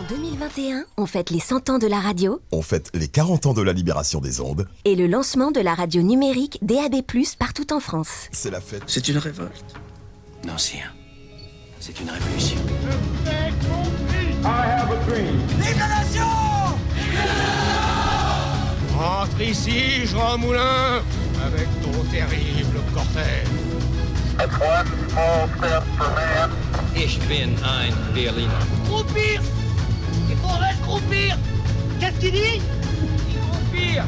En 2021, on fête les 100 ans de la radio. On fête les 40 ans de la libération des ondes. Et le lancement de la radio numérique DAB+, partout en France. C'est la fête. C'est une révolte. Non, sire. C'est une révolution. I have a dream. Vive la nation! Rentre ici, Jean Moulin, avec ton terrible cortège. That's one small step for man. Ich bin ein Berliner. Croupir! Il faudrait croupir! Qu'est-ce qu'il dit? Croupir!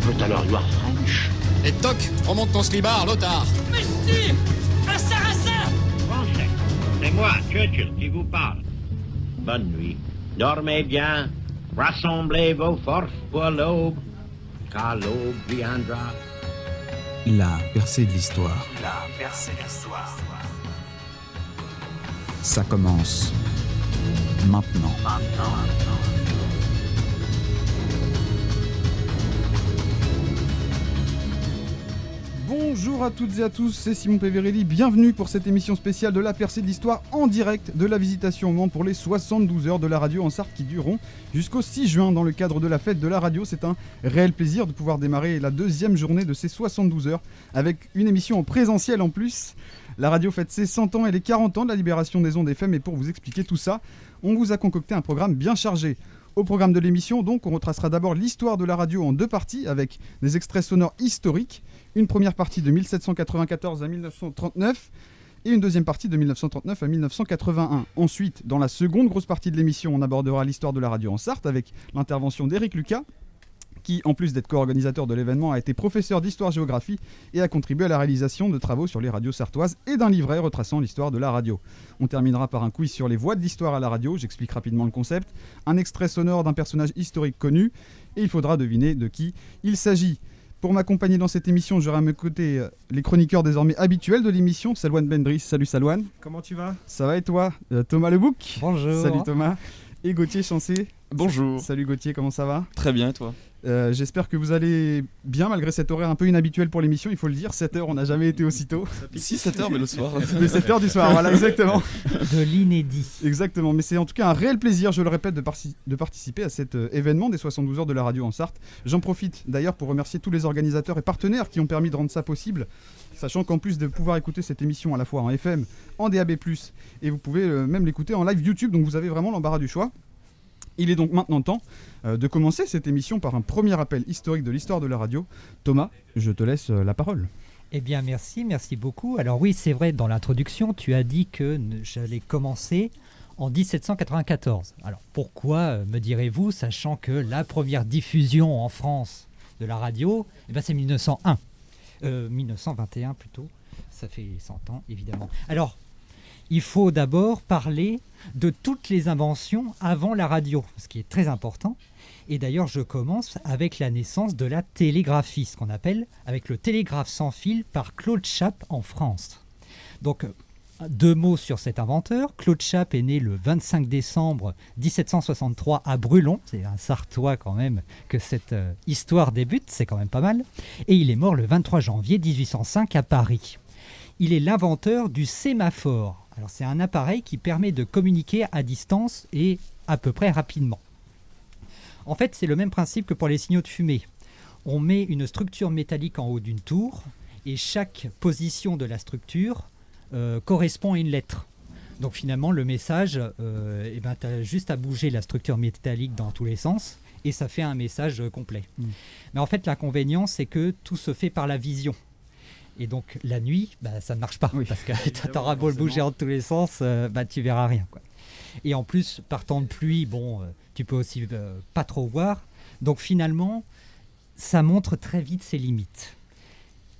But alors you are French. Et toc, remonte ton slibard, Lothar. Mais si! Un sarrasin! Français, c'est moi, Churchill, qui vous parle. Bonne nuit. Dormez bien. Rassemblez vos forces pour l'aube, car l'aube viendra. La percée de l'histoire. La percée de l'histoire. Ça commence maintenant. Bonjour à toutes et à tous, c'est Simon Peverelli, bienvenue pour cette émission spéciale de la percée de l'histoire en direct de la Visitation au Mans pour les 72 heures de la radio en Sarthe qui dureront jusqu'au 6 juin dans le cadre de la fête de la radio. C'est un réel plaisir de pouvoir démarrer la deuxième journée de ces 72 heures avec une émission en présentiel en plus. La radio fête ses 100 ans et les 40 ans de la libération des ondes FM et pour vous expliquer tout ça, on vous a concocté un programme bien chargé. Au programme de l'émission, donc, on retracera d'abord l'histoire de la radio en deux parties avec des extraits sonores historiques. Une première partie de 1794 à 1939 et une deuxième partie de 1939 à 1981. Ensuite, dans la seconde grosse partie de l'émission, on abordera l'histoire de la radio en Sarthe avec l'intervention d'Éric Lucas, qui, en plus d'être co-organisateur de l'événement, a été professeur d'histoire-géographie et a contribué à la réalisation de travaux sur les radios sartoises et d'un livret retraçant l'histoire de la radio. On terminera par un quiz sur les voies de l'histoire à la radio, j'explique rapidement le concept, un extrait sonore d'un personnage historique connu, et il faudra deviner de qui il s'agit. Pour m'accompagner dans cette émission, j'aurai à mes côtés les chroniqueurs désormais habituels de l'émission, Salouane Bendris. Salut Salouane. Comment tu vas ? Ça va et toi ? Thomas Lebouc. Bonjour. Salut Thomas. Et Gauthier Chancé. Bonjour. Salut Gauthier, comment ça va ? Très bien et toi ? J'espère que vous allez bien malgré cet horaire un peu inhabituel pour l'émission, il faut le dire, 7h, on n'a jamais été aussitôt. Si, 7h mais le soir. Mais 7h du soir, voilà, exactement. De l'inédit. Exactement, mais c'est en tout cas un réel plaisir, je le répète, de participer à cet événement des 72 heures de la radio en Sarthe. J'en profite d'ailleurs pour remercier tous les organisateurs et partenaires qui ont permis de rendre ça possible, sachant qu'en plus de pouvoir écouter cette émission à la fois en FM, en DAB+, et vous pouvez même l'écouter en live YouTube, donc vous avez vraiment l'embarras du choix. Il est donc maintenant temps de commencer cette émission par un premier rappel historique de l'histoire de la radio. Thomas, je te laisse la parole. Eh bien merci beaucoup. Alors oui, c'est vrai, dans l'introduction, tu as dit que j'allais commencer en 1794. Alors pourquoi, me direz-vous, sachant que la première diffusion en France de la radio, c'est 1921 plutôt, ça fait 100 ans évidemment. Alors, il faut d'abord parler de toutes les inventions avant la radio, ce qui est très important. Et d'ailleurs, je commence avec la naissance de la télégraphie, ce qu'on appelle avec le télégraphe sans fil par Claude Chappe en France. Donc, deux mots sur cet inventeur. Claude Chappe est né le 25 décembre 1763 à Brulon. C'est un Sartois quand même que cette histoire débute, c'est quand même pas mal. Et il est mort le 23 janvier 1805 à Paris. Il est l'inventeur du sémaphore. Alors, c'est un appareil qui permet de communiquer à distance et à peu près rapidement. En fait, c'est le même principe que pour les signaux de fumée. On met une structure métallique en haut d'une tour et chaque position de la structure correspond à une lettre. Donc finalement, le message, tu as juste à bouger la structure métallique dans tous les sens et ça fait un message complet. Mais en fait, l'inconvénient, c'est que tout se fait par la vision. Et donc la nuit, ça ne marche pas, parce que tu auras beau le bouger en tous les sens, tu verras rien, quoi. Et en plus, par temps de pluie, tu peux aussi pas trop voir. Donc finalement, ça montre très vite ses limites.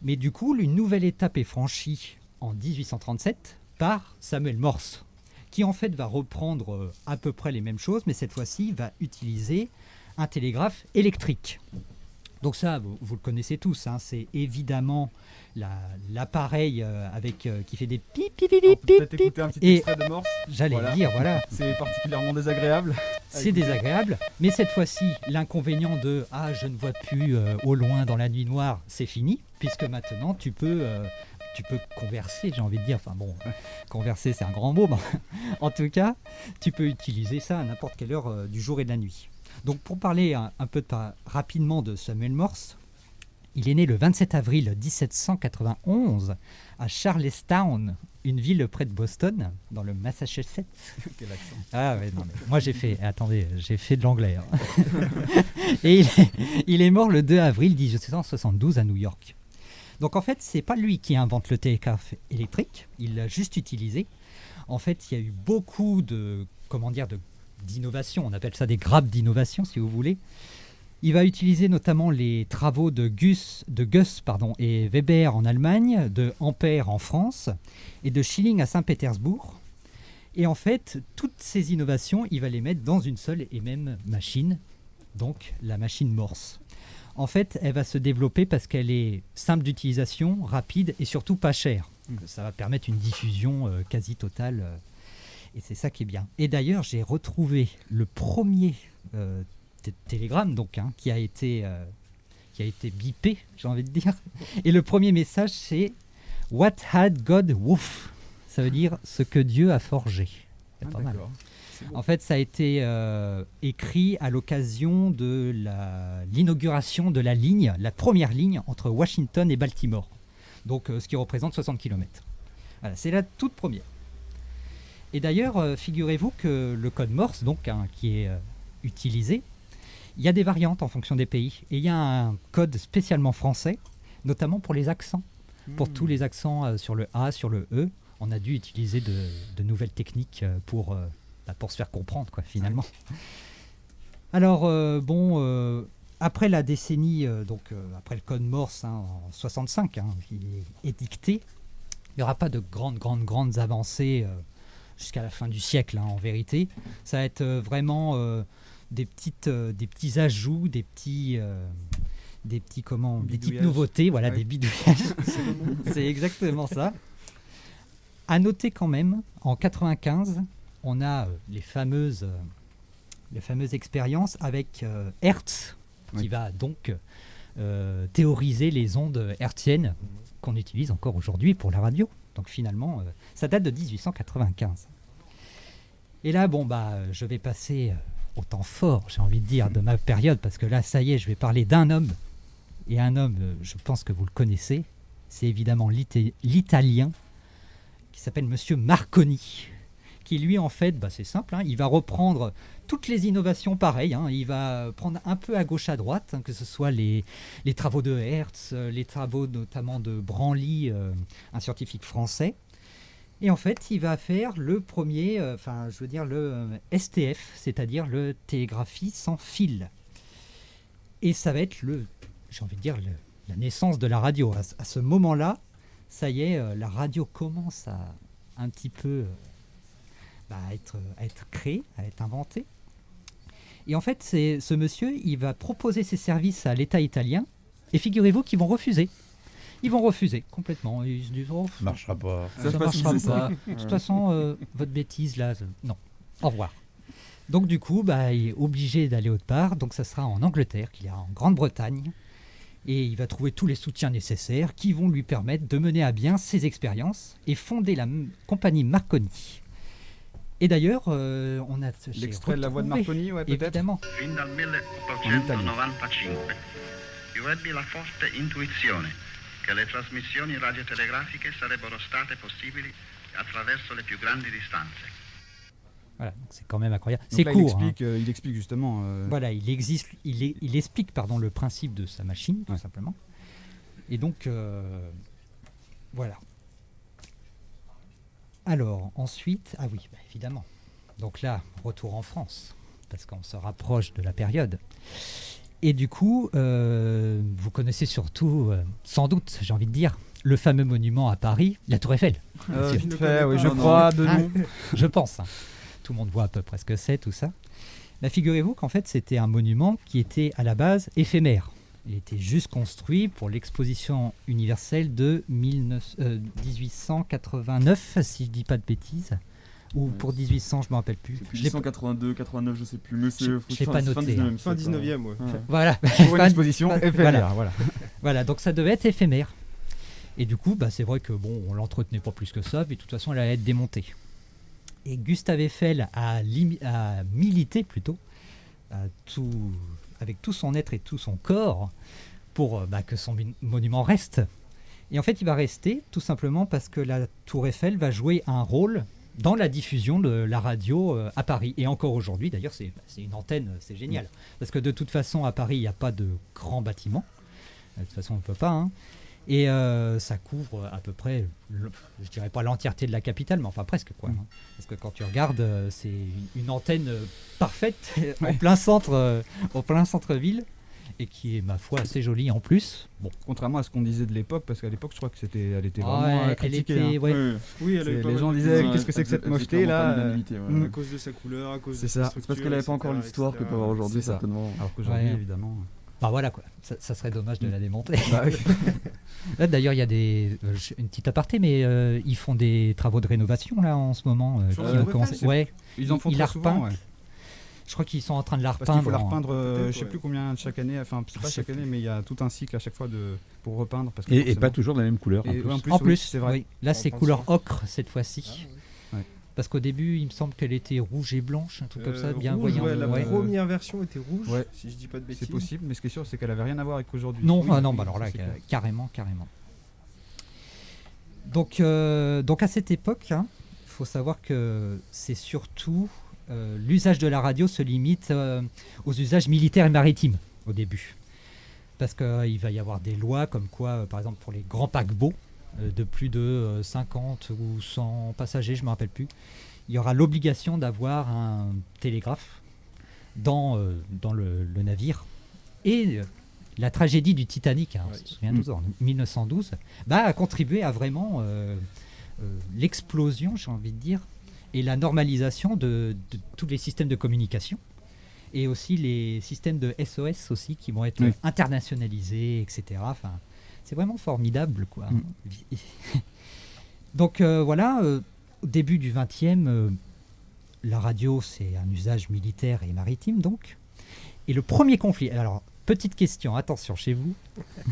Mais du coup, une nouvelle étape est franchie en 1837 par Samuel Morse, qui en fait va reprendre à peu près les mêmes choses, mais cette fois-ci va utiliser un télégraphe électrique. Donc ça, vous le connaissez tous, hein, c'est évidemment l'appareil qui fait des pip pip pip pip. Peut-être écouter un petit extrait de Morse. J'allais le dire, voilà. C'est particulièrement désagréable. C'est désagréable, mais cette fois-ci, l'inconvénient de « je ne vois plus au loin dans la nuit noire », c'est fini, puisque maintenant tu peux tu peux converser, j'ai envie de dire. Enfin bon, converser c'est un grand mot, mais en tout cas, tu peux utiliser ça à n'importe quelle heure du jour et de la nuit. Donc pour parler un peu rapidement de Samuel Morse, il est né le 27 avril 1791 à Charlestown, une ville près de Boston, dans le Massachusetts. Quel accent. Ah ouais, non, mais moi j'ai fait de l'anglais. Hein. Et il est mort le 2 avril 1772 à New York. Donc en fait, c'est pas lui qui invente le télégraphe électrique, il l'a juste utilisé. En fait, il y a eu beaucoup d'innovations, on appelle ça des grappes d'innovation si vous voulez. Il va utiliser notamment les travaux de Gus et Weber en Allemagne, de Ampère en France et de Schilling à Saint-Pétersbourg. Et en fait, toutes ces innovations, il va les mettre dans une seule et même machine, donc la machine Morse. En fait, elle va se développer parce qu'elle est simple d'utilisation, rapide et surtout pas chère. Ça va permettre une diffusion quasi totale et c'est ça qui est bien. Et d'ailleurs, j'ai retrouvé le premier télégramme qui a été bipé, j'ai envie de dire. Et le premier message, c'est « What had God woof ?» Ça veut dire « ce que Dieu a forgé ». C'est pas mal. En fait, ça a été écrit à l'occasion de l'inauguration de la première ligne entre Washington et Baltimore. Donc, ce qui représente 60 km. Voilà, c'est la toute première. Et d'ailleurs, figurez-vous que le code Morse, qui est utilisé, il y a des variantes en fonction des pays. Et il y a un code spécialement français, notamment pour les accents. Pour tous les accents sur le A, sur le E, on a dû utiliser de nouvelles techniques pour se faire comprendre, finalement. Alors, après la décennie, après le code Morse, en 65, il est édicté, il n'y aura pas de grandes avancées jusqu'à la fin du siècle, en vérité. Ça va être vraiment des petits ajouts, des petites nouveautés, voilà, des bidouillages. C'est exactement ça. À noter quand même, en 95, on a les fameuses expériences avec Hertz, qui va donc théoriser les ondes hertziennes qu'on utilise encore aujourd'hui pour la radio. Donc finalement, ça date de 1895. Et là, je vais passer au temps fort, j'ai envie de dire, de ma période, parce que là, ça y est, je vais parler d'un homme. Et un homme, je pense que vous le connaissez, c'est évidemment l'italien, qui s'appelle Monsieur Marconi, qui lui, en fait, c'est simple, il va reprendre toutes les innovations pareilles, il va prendre un peu à gauche, à droite, que ce soit les travaux de Hertz, les travaux notamment de Branly, un scientifique français. Et en fait, il va faire le premier, le STF, c'est-à-dire le télégraphie sans fil. Et ça va être la naissance de la radio. À ce moment-là, ça y est, la radio commence à un petit peu à être créée, à être inventée. Et en fait, ce monsieur, il va proposer ses services à l'État italien, et figurez-vous qu'ils vont refuser. Ils vont refuser complètement. Ils se disent, ça marchera pas. Ça marchera pas. De toute façon, votre bêtise là, non. Au revoir. Donc du coup, il est obligé d'aller autre part. Donc ça sera en Angleterre, qu'il ira en Grande-Bretagne, et il va trouver tous les soutiens nécessaires qui vont lui permettre de mener à bien ses expériences et fonder la compagnie Marconi. Et d'ailleurs, on a l'extrait de la voix de Marconi, ouais, peut-être. Évidemment. Fin dal 1895 io ebbi la forte intuizione che le trasmissioni radiotelegrafiche sarebbero state possibili attraverso le più grandi distanze. Voilà, c'est quand même incroyable. Donc c'est là, court. Il explique justement. Voilà, il explique le principe de sa machine, tout simplement. Et donc, voilà. Alors, ensuite, évidemment. Donc là, retour en France, parce qu'on se rapproche de la période. Et du coup, vous connaissez surtout, sans doute, j'ai envie de dire, le fameux monument à Paris, la Tour Eiffel. Je crois, de nom. Je pense. Tout le monde voit à peu près ce que c'est, tout ça. Là, figurez-vous qu'en fait, c'était un monument qui était à la base éphémère. Il était juste construit pour l'exposition universelle de 1889, si je ne dis pas de bêtises. Ou pour 1800, je ne me rappelle plus. 1882, 89, je ne sais plus. Mais je ne l'ai pas noté. Fin 19e, ouais. Voilà. Pour une exposition éphémère. Voilà, donc ça devait être éphémère. Et du coup, c'est vrai que on l'entretenait pas plus que ça, mais de toute façon, elle allait être démontée. Et Gustave Eiffel a milité plutôt, avec tout son être et tout son corps, pour que son monument reste. Et en fait, il va rester tout simplement parce que la Tour Eiffel va jouer un rôle dans la diffusion de la radio à Paris. Et encore aujourd'hui, d'ailleurs, c'est une antenne, c'est génial. Parce que de toute façon, à Paris, il n'y a pas de grands bâtiments. De toute façon, on ne peut pas. Hein. Et ça couvre à peu près, je dirais pas l'entièreté de la capitale, mais enfin presque, quoi. Hein. Parce que quand tu regardes, c'est une antenne parfaite en plein centre-ville. Et qui est, ma foi, assez jolie en plus. Bon. Contrairement à ce qu'on disait de l'époque, parce qu'à l'époque, je crois que elle était vraiment critiquée. Oui, les gens disaient qu'est-ce que c'est que cette mocheté là à cause de sa couleur, à cause de sa structure. C'est parce qu'elle n'avait pas encore l'histoire que peut avoir aujourd'hui, certainement. Alors qu'aujourd'hui, évidemment. Voilà quoi, ça serait dommage de la démonter. Là d'ailleurs il y a une petite aparté, mais ils font des travaux de rénovation là en ce moment. Ils en font très souvent. Je crois qu'ils sont en train de la repeindre. Parce qu'il faut la repeindre, je sais plus combien chaque année, enfin c'est pas chaque année, mais il y a tout un cycle à chaque fois pour repeindre. Parce que et pas toujours de la même couleur. En plus, c'est vrai. Oui. Là c'est couleur ocre cette fois-ci. Parce qu'au début, il me semble qu'elle était rouge et blanche, un truc comme ça, bien voyant. La première version était rouge, si je dis pas de bêtises. C'est possible, mais ce qui est sûr, c'est qu'elle avait rien à voir avec aujourd'hui. Non, alors là, carrément. Donc à cette époque, il faut savoir que c'est surtout l'usage de la radio se limite aux usages militaires et maritimes au début. Parce qu'il va y avoir des lois comme quoi, par exemple, pour les grands paquebots, de plus de 50 ou 100 passagers, je ne me rappelle plus, il y aura l'obligation d'avoir un télégraphe dans le navire. Et la tragédie du Titanic, on se souvient tous, en 1912, a contribué à vraiment l'explosion, j'ai envie de dire, et la normalisation de tous les systèmes de communication. Et aussi les systèmes de SOS aussi qui vont être internationalisés, etc. Enfin, c'est vraiment formidable, quoi. Donc au début du XXe, la radio, c'est un usage militaire et maritime, donc. Et le premier conflit, alors, petite question, attention chez vous,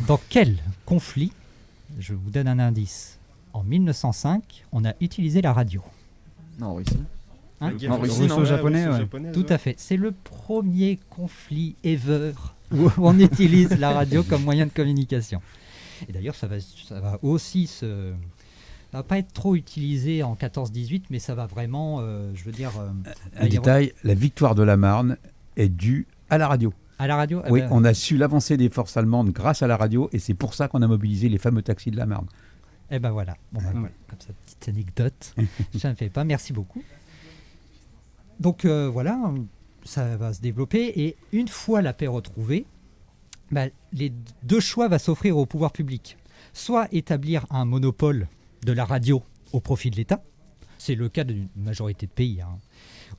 dans quel conflit, je vous donne un indice, en 1905, on a utilisé la radio? En Russie. En russo-japonais, tout à fait. C'est le premier conflit ever où on utilise la radio comme moyen de communication. Et d'ailleurs, ça va aussi ça va pas être trop utilisé en 14-18, mais ça va vraiment, je veux dire... un détail, la victoire de la Marne est due à la radio. À la radio? Oui, on a su l'avancée des forces allemandes grâce à la radio, et c'est pour ça qu'on a mobilisé les fameux taxis de la Marne. Eh ben voilà, voilà. Comme ça, petite anecdote, ça ne fait pas, merci beaucoup. Donc voilà, ça va se développer, et une fois la paix retrouvée, les deux choix vont s'offrir au pouvoir public. Soit établir un monopole de la radio au profit de l'État, c'est le cas d'une majorité de pays,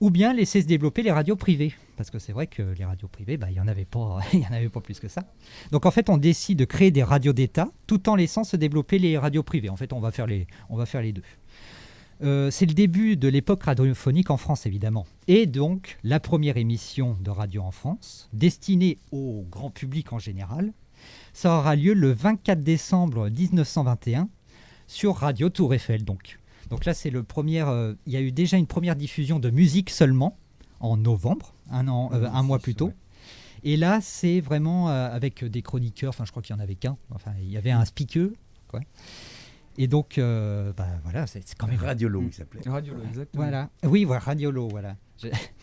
ou bien laisser se développer les radios privées, parce que c'est vrai que les radios privées, il n'y en avait pas plus que ça. Donc en fait, on décide de créer des radios d'État, tout en laissant se développer les radios privées. En fait, on va faire les deux. C'est le début de l'époque radiophonique en France, évidemment. Et donc, la première émission de radio en France, destinée au grand public en général, ça aura lieu le 24 décembre 1921 sur Radio Tour Eiffel. Donc là, c'est il y a eu déjà une première diffusion de musique seulement, en novembre, un mois plus tôt. Et là, c'est vraiment avec des chroniqueurs, enfin je crois qu'il n'y en avait qu'un, enfin il y avait un speaker, quoi. Et donc, voilà, c'est quand même... Radiolo, il s'appelait. Radiolo, exactement. Voilà. Oui, voilà, Radiolo, voilà.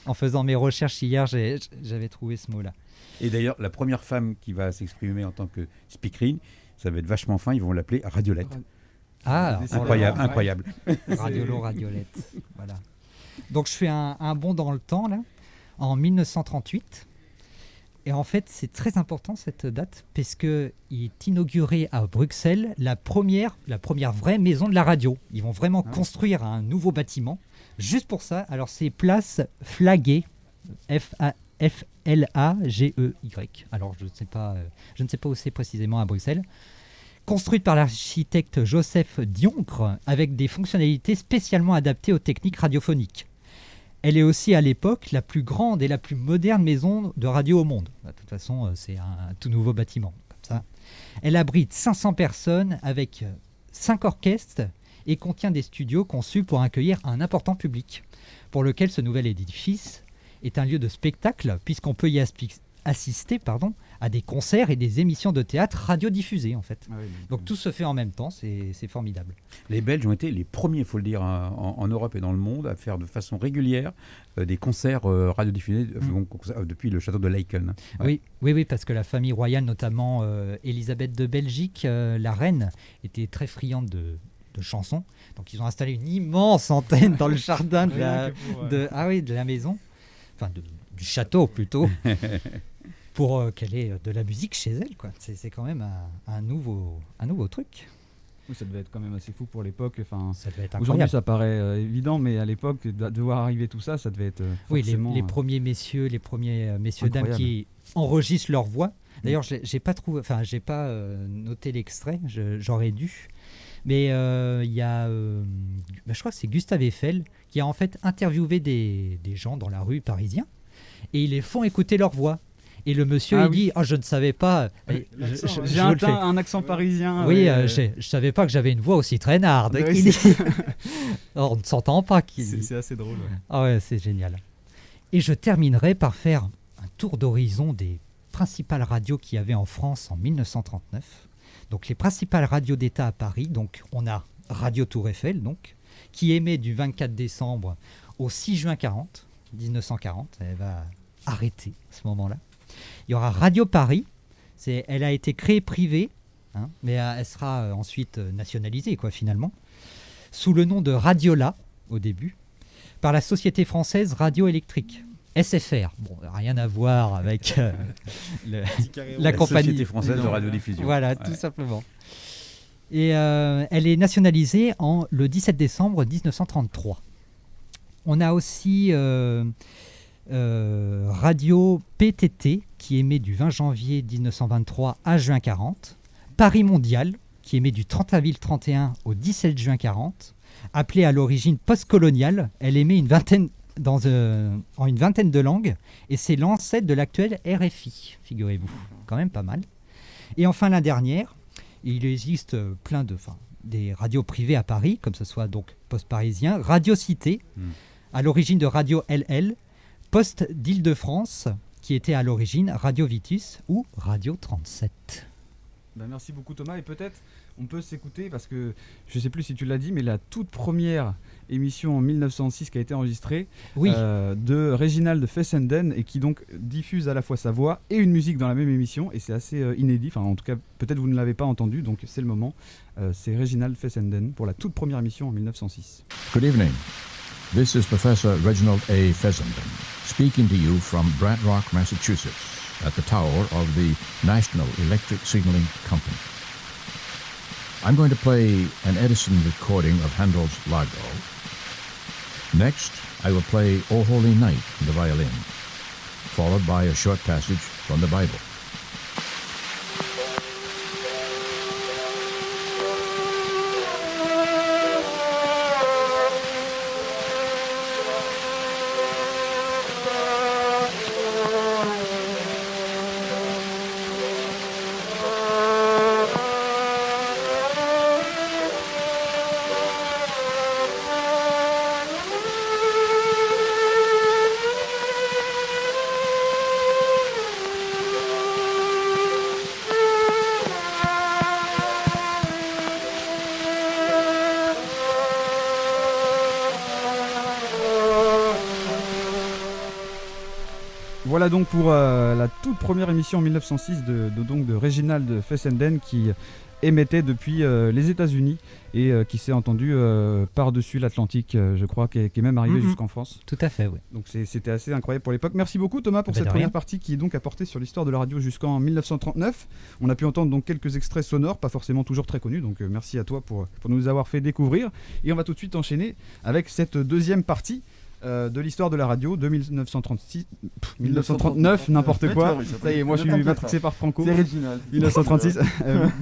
En faisant mes recherches hier, j'avais trouvé ce mot-là. Et d'ailleurs, la première femme qui va s'exprimer en tant que speakerine, ça va être vachement fin, ils vont l'appeler Radiolette. Ah, incroyable. Radiolo, Radiolette, voilà. Donc je fais un bond dans le temps, là, en 1938. Et en fait, c'est très important cette date, parce qu'il est inauguré à Bruxelles la première vraie maison de la radio. Ils vont vraiment construire un nouveau bâtiment, juste pour ça. Alors c'est place Flaguet, F-L-A-G-E-Y. Alors je ne sais pas où c'est précisément à Bruxelles. Construite par l'architecte Joseph Dioncre, avec des fonctionnalités spécialement adaptées aux techniques radiophoniques. Elle est aussi à l'époque la plus grande et la plus moderne maison de radio au monde. De toute façon, c'est un tout nouveau bâtiment. Comme ça. Elle abrite 500 personnes avec 5 orchestres et contient des studios conçus pour accueillir un important public, pour lequel ce nouvel édifice est un lieu de spectacle, puisqu'on peut y assister à des concerts et des émissions de théâtre radiodiffusées en fait. Donc tout se fait en même temps, c'est formidable. Les Belges ont été les premiers, il faut le dire, en Europe et dans le monde à faire de façon régulière des concerts radiodiffusés depuis le château de Laeken. Ouais. Oui, parce que la famille royale, notamment Élisabeth de Belgique, la reine, était très friande de chansons. Donc ils ont installé une immense antenne dans le jardin de la maison, enfin du château plutôt. Pour qu'elle ait de la musique chez elle, quoi. C'est quand même un nouveau truc. Oui, ça devait être quand même assez fou pour l'époque. Enfin, ça devait être incroyable. Aujourd'hui, ça paraît évident, mais à l'époque, de voir arriver tout ça, ça devait être forcément... Oui, les premiers messieurs, dames qui enregistrent leur voix. D'ailleurs, j'ai pas noté l'extrait, j'aurais dû. Mais il y a, je crois que c'est Gustave Eiffel qui a en fait interviewé des gens dans la rue parisien et ils les font écouter leur voix. Et le monsieur, dit « je ne savais pas... J'ai un accent parisien. Oui, je ne savais pas que j'avais une voix aussi traînarde. » On ne s'entend pas. C'est assez drôle. Ouais. Ah ouais, c'est génial. Et je terminerai par faire un tour d'horizon des principales radios qu'il y avait en France en 1939. Donc les principales radios d'État à Paris. Donc on a Radio Tour Eiffel, qui émet du 24 décembre au 6 juin 1940. Elle va arrêter à ce moment-là. Il y aura Radio Paris, elle a été créée privée, mais elle sera ensuite nationalisée finalement, sous le nom de Radiola au début, par la Société française radioélectrique, SFR. Bon, rien à voir avec la compagnie. Société française de radiodiffusion. Voilà, tout simplement. Et elle est nationalisée le 17 décembre 1933. On a aussi... Radio PTT qui émet du 20 janvier 1923 à juin 40, Paris Mondial qui émet du 30 avril 31 au 17 juin 40, appelée à l'origine postcoloniale, elle émet en une vingtaine de langues et c'est l'ancêtre de l'actuel RFI, figurez-vous, quand même pas mal. Et enfin la dernière, il existe plein des radios privées à Paris, comme ce soit donc Poste Parisien, Radio Cité, à l'origine de Radio LL, Poste d'Île-de-France, qui était à l'origine Radio Vitus ou Radio 37. Merci beaucoup Thomas, et peut-être on peut s'écouter, parce que je ne sais plus si tu l'as dit, mais la toute première émission en 1906 qui a été enregistrée de Réginald Fessenden, et qui donc diffuse à la fois sa voix et une musique dans la même émission, et c'est assez inédit, enfin en tout cas peut-être vous ne l'avez pas entendu, donc c'est le moment. C'est Réginald Fessenden pour la toute première émission en 1906. Good evening. This is Professor Reginald A. Fessenden, speaking to you from Brant Rock, Massachusetts, at the tower of the National Electric Signaling Company. I'm going to play an Edison recording of Handel's Largo. Next, I will play O Holy Night on the violin, followed by a short passage from the Bible. Voilà donc pour la toute première émission en 1906 de Réginald Fessenden, qui émettait depuis les États-Unis et qui s'est entendu par-dessus l'Atlantique, je crois, qui est même arrivé jusqu'en France. Tout à fait, oui. Donc c'était assez incroyable pour l'époque. Merci beaucoup Thomas pour cette première partie qui donc a porté sur l'histoire de la radio jusqu'en 1939. On a pu entendre donc quelques extraits sonores, pas forcément toujours très connus, donc merci à toi pour nous avoir fait découvrir. Et on va tout de suite enchaîner avec cette deuxième partie de l'histoire de la radio de 1939, n'importe quoi. Ça y est, moi je suis matrixé par Franco. C'est original. 1936,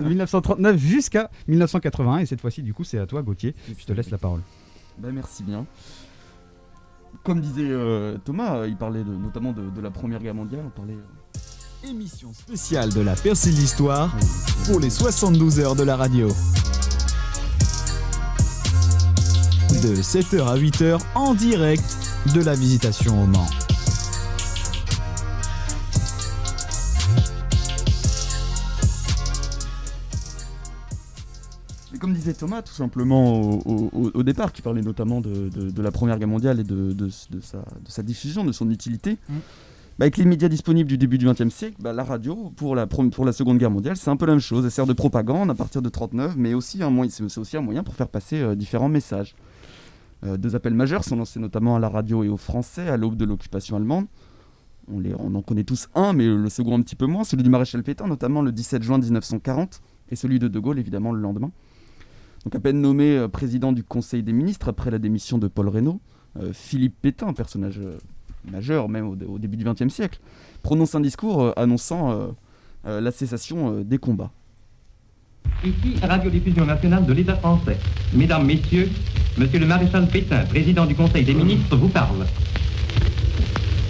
1939 jusqu'à 1981, et cette fois-ci du coup c'est à toi Gauthier, je te laisse la parole. Merci bien. Comme disait Thomas, il parlait notamment de la Première Guerre mondiale, on parlait... Émission spéciale de la Percée de l'Histoire pour les 72 heures de la radio. de 7h à 8h en direct de la Visitation au Mans. Et comme disait Thomas, tout simplement au départ, qui parlait notamment de la Première Guerre mondiale et de sa diffusion, de son utilité, avec les médias disponibles du début du XXe siècle, la radio, pour la Seconde Guerre mondiale, c'est un peu la même chose. Elle sert de propagande à partir de 1939, mais c'est aussi un moyen pour faire passer différents messages. Deux appels majeurs sont lancés notamment à la radio et aux Français à l'aube de l'occupation allemande. On en connaît tous un, mais le second un petit peu moins, celui du maréchal Pétain, notamment le 17 juin 1940, et celui de De Gaulle, évidemment, le lendemain. Donc à peine nommé président du Conseil des ministres après la démission de Paul Reynaud, Philippe Pétain, personnage majeur même au début du XXe siècle, prononce un discours annonçant la cessation des combats. Ici, Radiodiffusion nationale de l'État français. Mesdames, Messieurs, Monsieur le maréchal Pétain, président du Conseil des ministres, vous parle.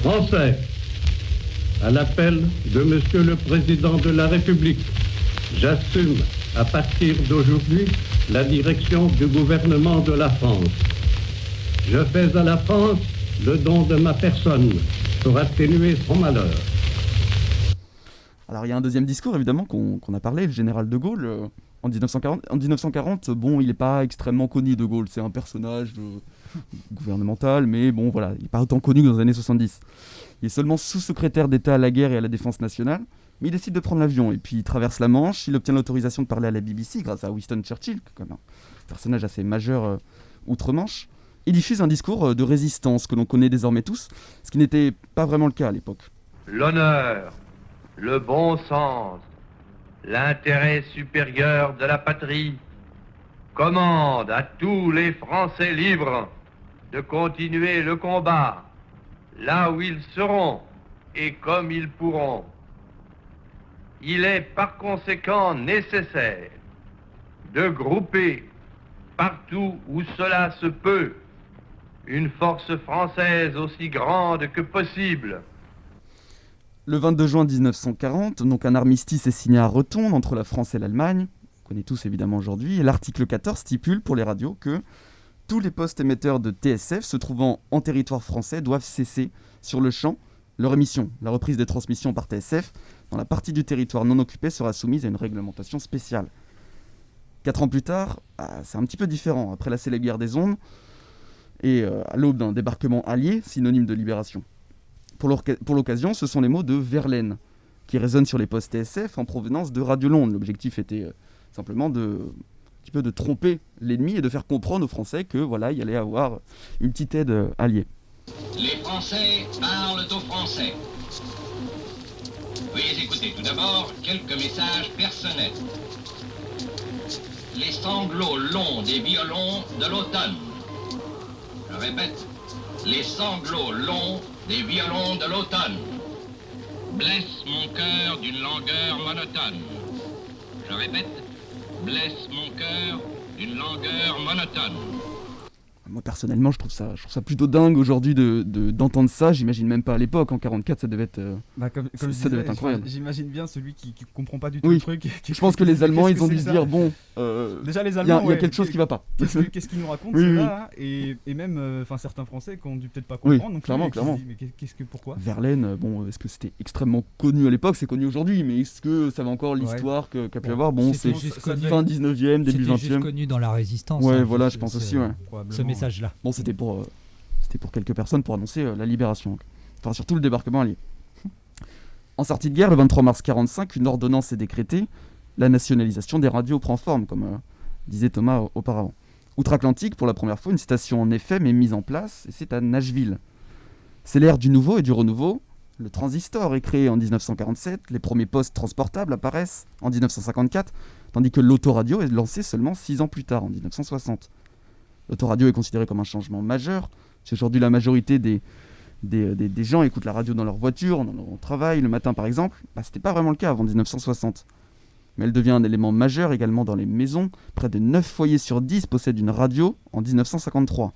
Français, à l'appel de Monsieur le Président de la République, j'assume à partir d'aujourd'hui la direction du gouvernement de la France. Je fais à la France le don de ma personne pour atténuer son malheur. Alors il y a un deuxième discours évidemment qu'on a parlé, le général de Gaulle, en 1940. En 1940, bon, il n'est pas extrêmement connu de Gaulle, c'est un personnage gouvernemental, mais bon voilà, il n'est pas autant connu que dans les années 70. Il est seulement sous-secrétaire d'État à la guerre et à la défense nationale, mais il décide de prendre l'avion et puis il traverse la Manche, il obtient l'autorisation de parler à la BBC grâce à Winston Churchill, qui est un personnage assez majeur outre-Manche. Il diffuse un discours de résistance que l'on connaît désormais tous, ce qui n'était pas vraiment le cas à l'époque. L'honneur, le bon sens, l'intérêt supérieur de la patrie commandent à tous les Français libres de continuer le combat là où ils seront et comme ils pourront. Il est par conséquent nécessaire de grouper partout où cela se peut une force française aussi grande que possible. Le 22 juin 1940, donc un armistice est signé à Rotonde entre la France et l'Allemagne, qu'on connaît tous évidemment aujourd'hui, et l'article 14 stipule pour les radios que tous les postes émetteurs de TSF se trouvant en territoire français doivent cesser sur le champ leur émission. La reprise des transmissions par TSF dans la partie du territoire non occupé sera soumise à une réglementation spéciale. 4 ans plus tard, c'est un petit peu différent. Après la célèbre guerre des ondes et à l'aube d'un débarquement allié, synonyme de libération. Pour l'occasion, ce sont les mots de Verlaine qui résonnent sur les postes TSF en provenance de Radio Londres. L'objectif était simplement un petit peu de tromper l'ennemi et de faire comprendre aux Français que voilà, il allait avoir une petite aide alliée. Les Français parlent aux Français. Veuillez écouter tout d'abord quelques messages personnels. Les sanglots longs des violons de l'automne. Je répète, les sanglots longs des violons de l'automne blessent mon cœur d'une langueur monotone. Je répète, blessent mon cœur d'une langueur monotone. Moi personnellement, je trouve ça plutôt dingue aujourd'hui d'entendre ça. J'imagine même pas à l'époque, en 44, ça devait être, ça devait être incroyable. J'imagine bien celui qui comprend pas du tout le truc. Je pense que les Allemands, ils ont dû se dire bon, déjà les Allemands, il y a quelque chose qui va pas. Qu'est-ce qu'ils nous racontent là et même certains Français qui ont dû peut-être pas comprendre. Oui, donc clairement. Mais pourquoi Verlaine, bon, est-ce que c'était extrêmement connu à l'époque? C'est connu aujourd'hui, mais est-ce que ça va encore l'histoire qu'a pu avoir? Bon, c'est fin 19e, début 20e. C'était juste connu dans la Résistance. Ouais, voilà, je pense aussi. Ce message-là. Bon, c'était pour quelques personnes pour annoncer la libération. Enfin, surtout le débarquement allié. En sortie de guerre, le 23 mars 1945, une ordonnance est décrétée. La nationalisation des radios prend forme, comme disait Thomas auparavant. Outre-Atlantique, pour la première fois, une station en FM est mise en place, et c'est à Nashville. C'est l'ère du nouveau et du renouveau. Le transistor est créé en 1947, les premiers postes transportables apparaissent en 1954, tandis que l'autoradio est lancée seulement 6 ans plus tard, en 1960. L'autoradio est considéré comme un changement majeur. C'est aujourd'hui la majorité des gens écoutent la radio dans leur voiture, dans leur travail, le matin par exemple. Ce n'était pas vraiment le cas avant 1960. Mais elle devient un élément majeur également dans les maisons. Près de 9 foyers sur 10 possèdent une radio en 1953.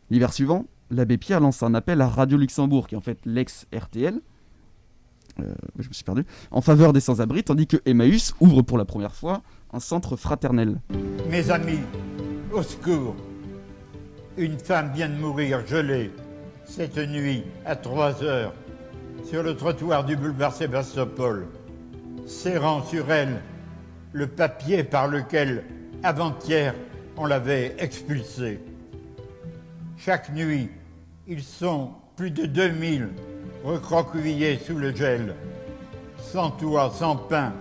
L'hiver suivant, l'abbé Pierre lance un appel à Radio Luxembourg, qui est en fait l'ex-RTL, je me suis perdu, en faveur des sans-abri, tandis que Emmaüs ouvre pour la première fois un centre fraternel. Mes amis, au secours, Une femme vient de mourir gelée cette nuit à 3 heures sur le trottoir du boulevard Sébastopol, serrant sur elle le papier par lequel, avant-hier, on l'avait expulsée. Chaque nuit, ils sont plus de 2000 recroquevillés sous le gel, sans toit, sans pain,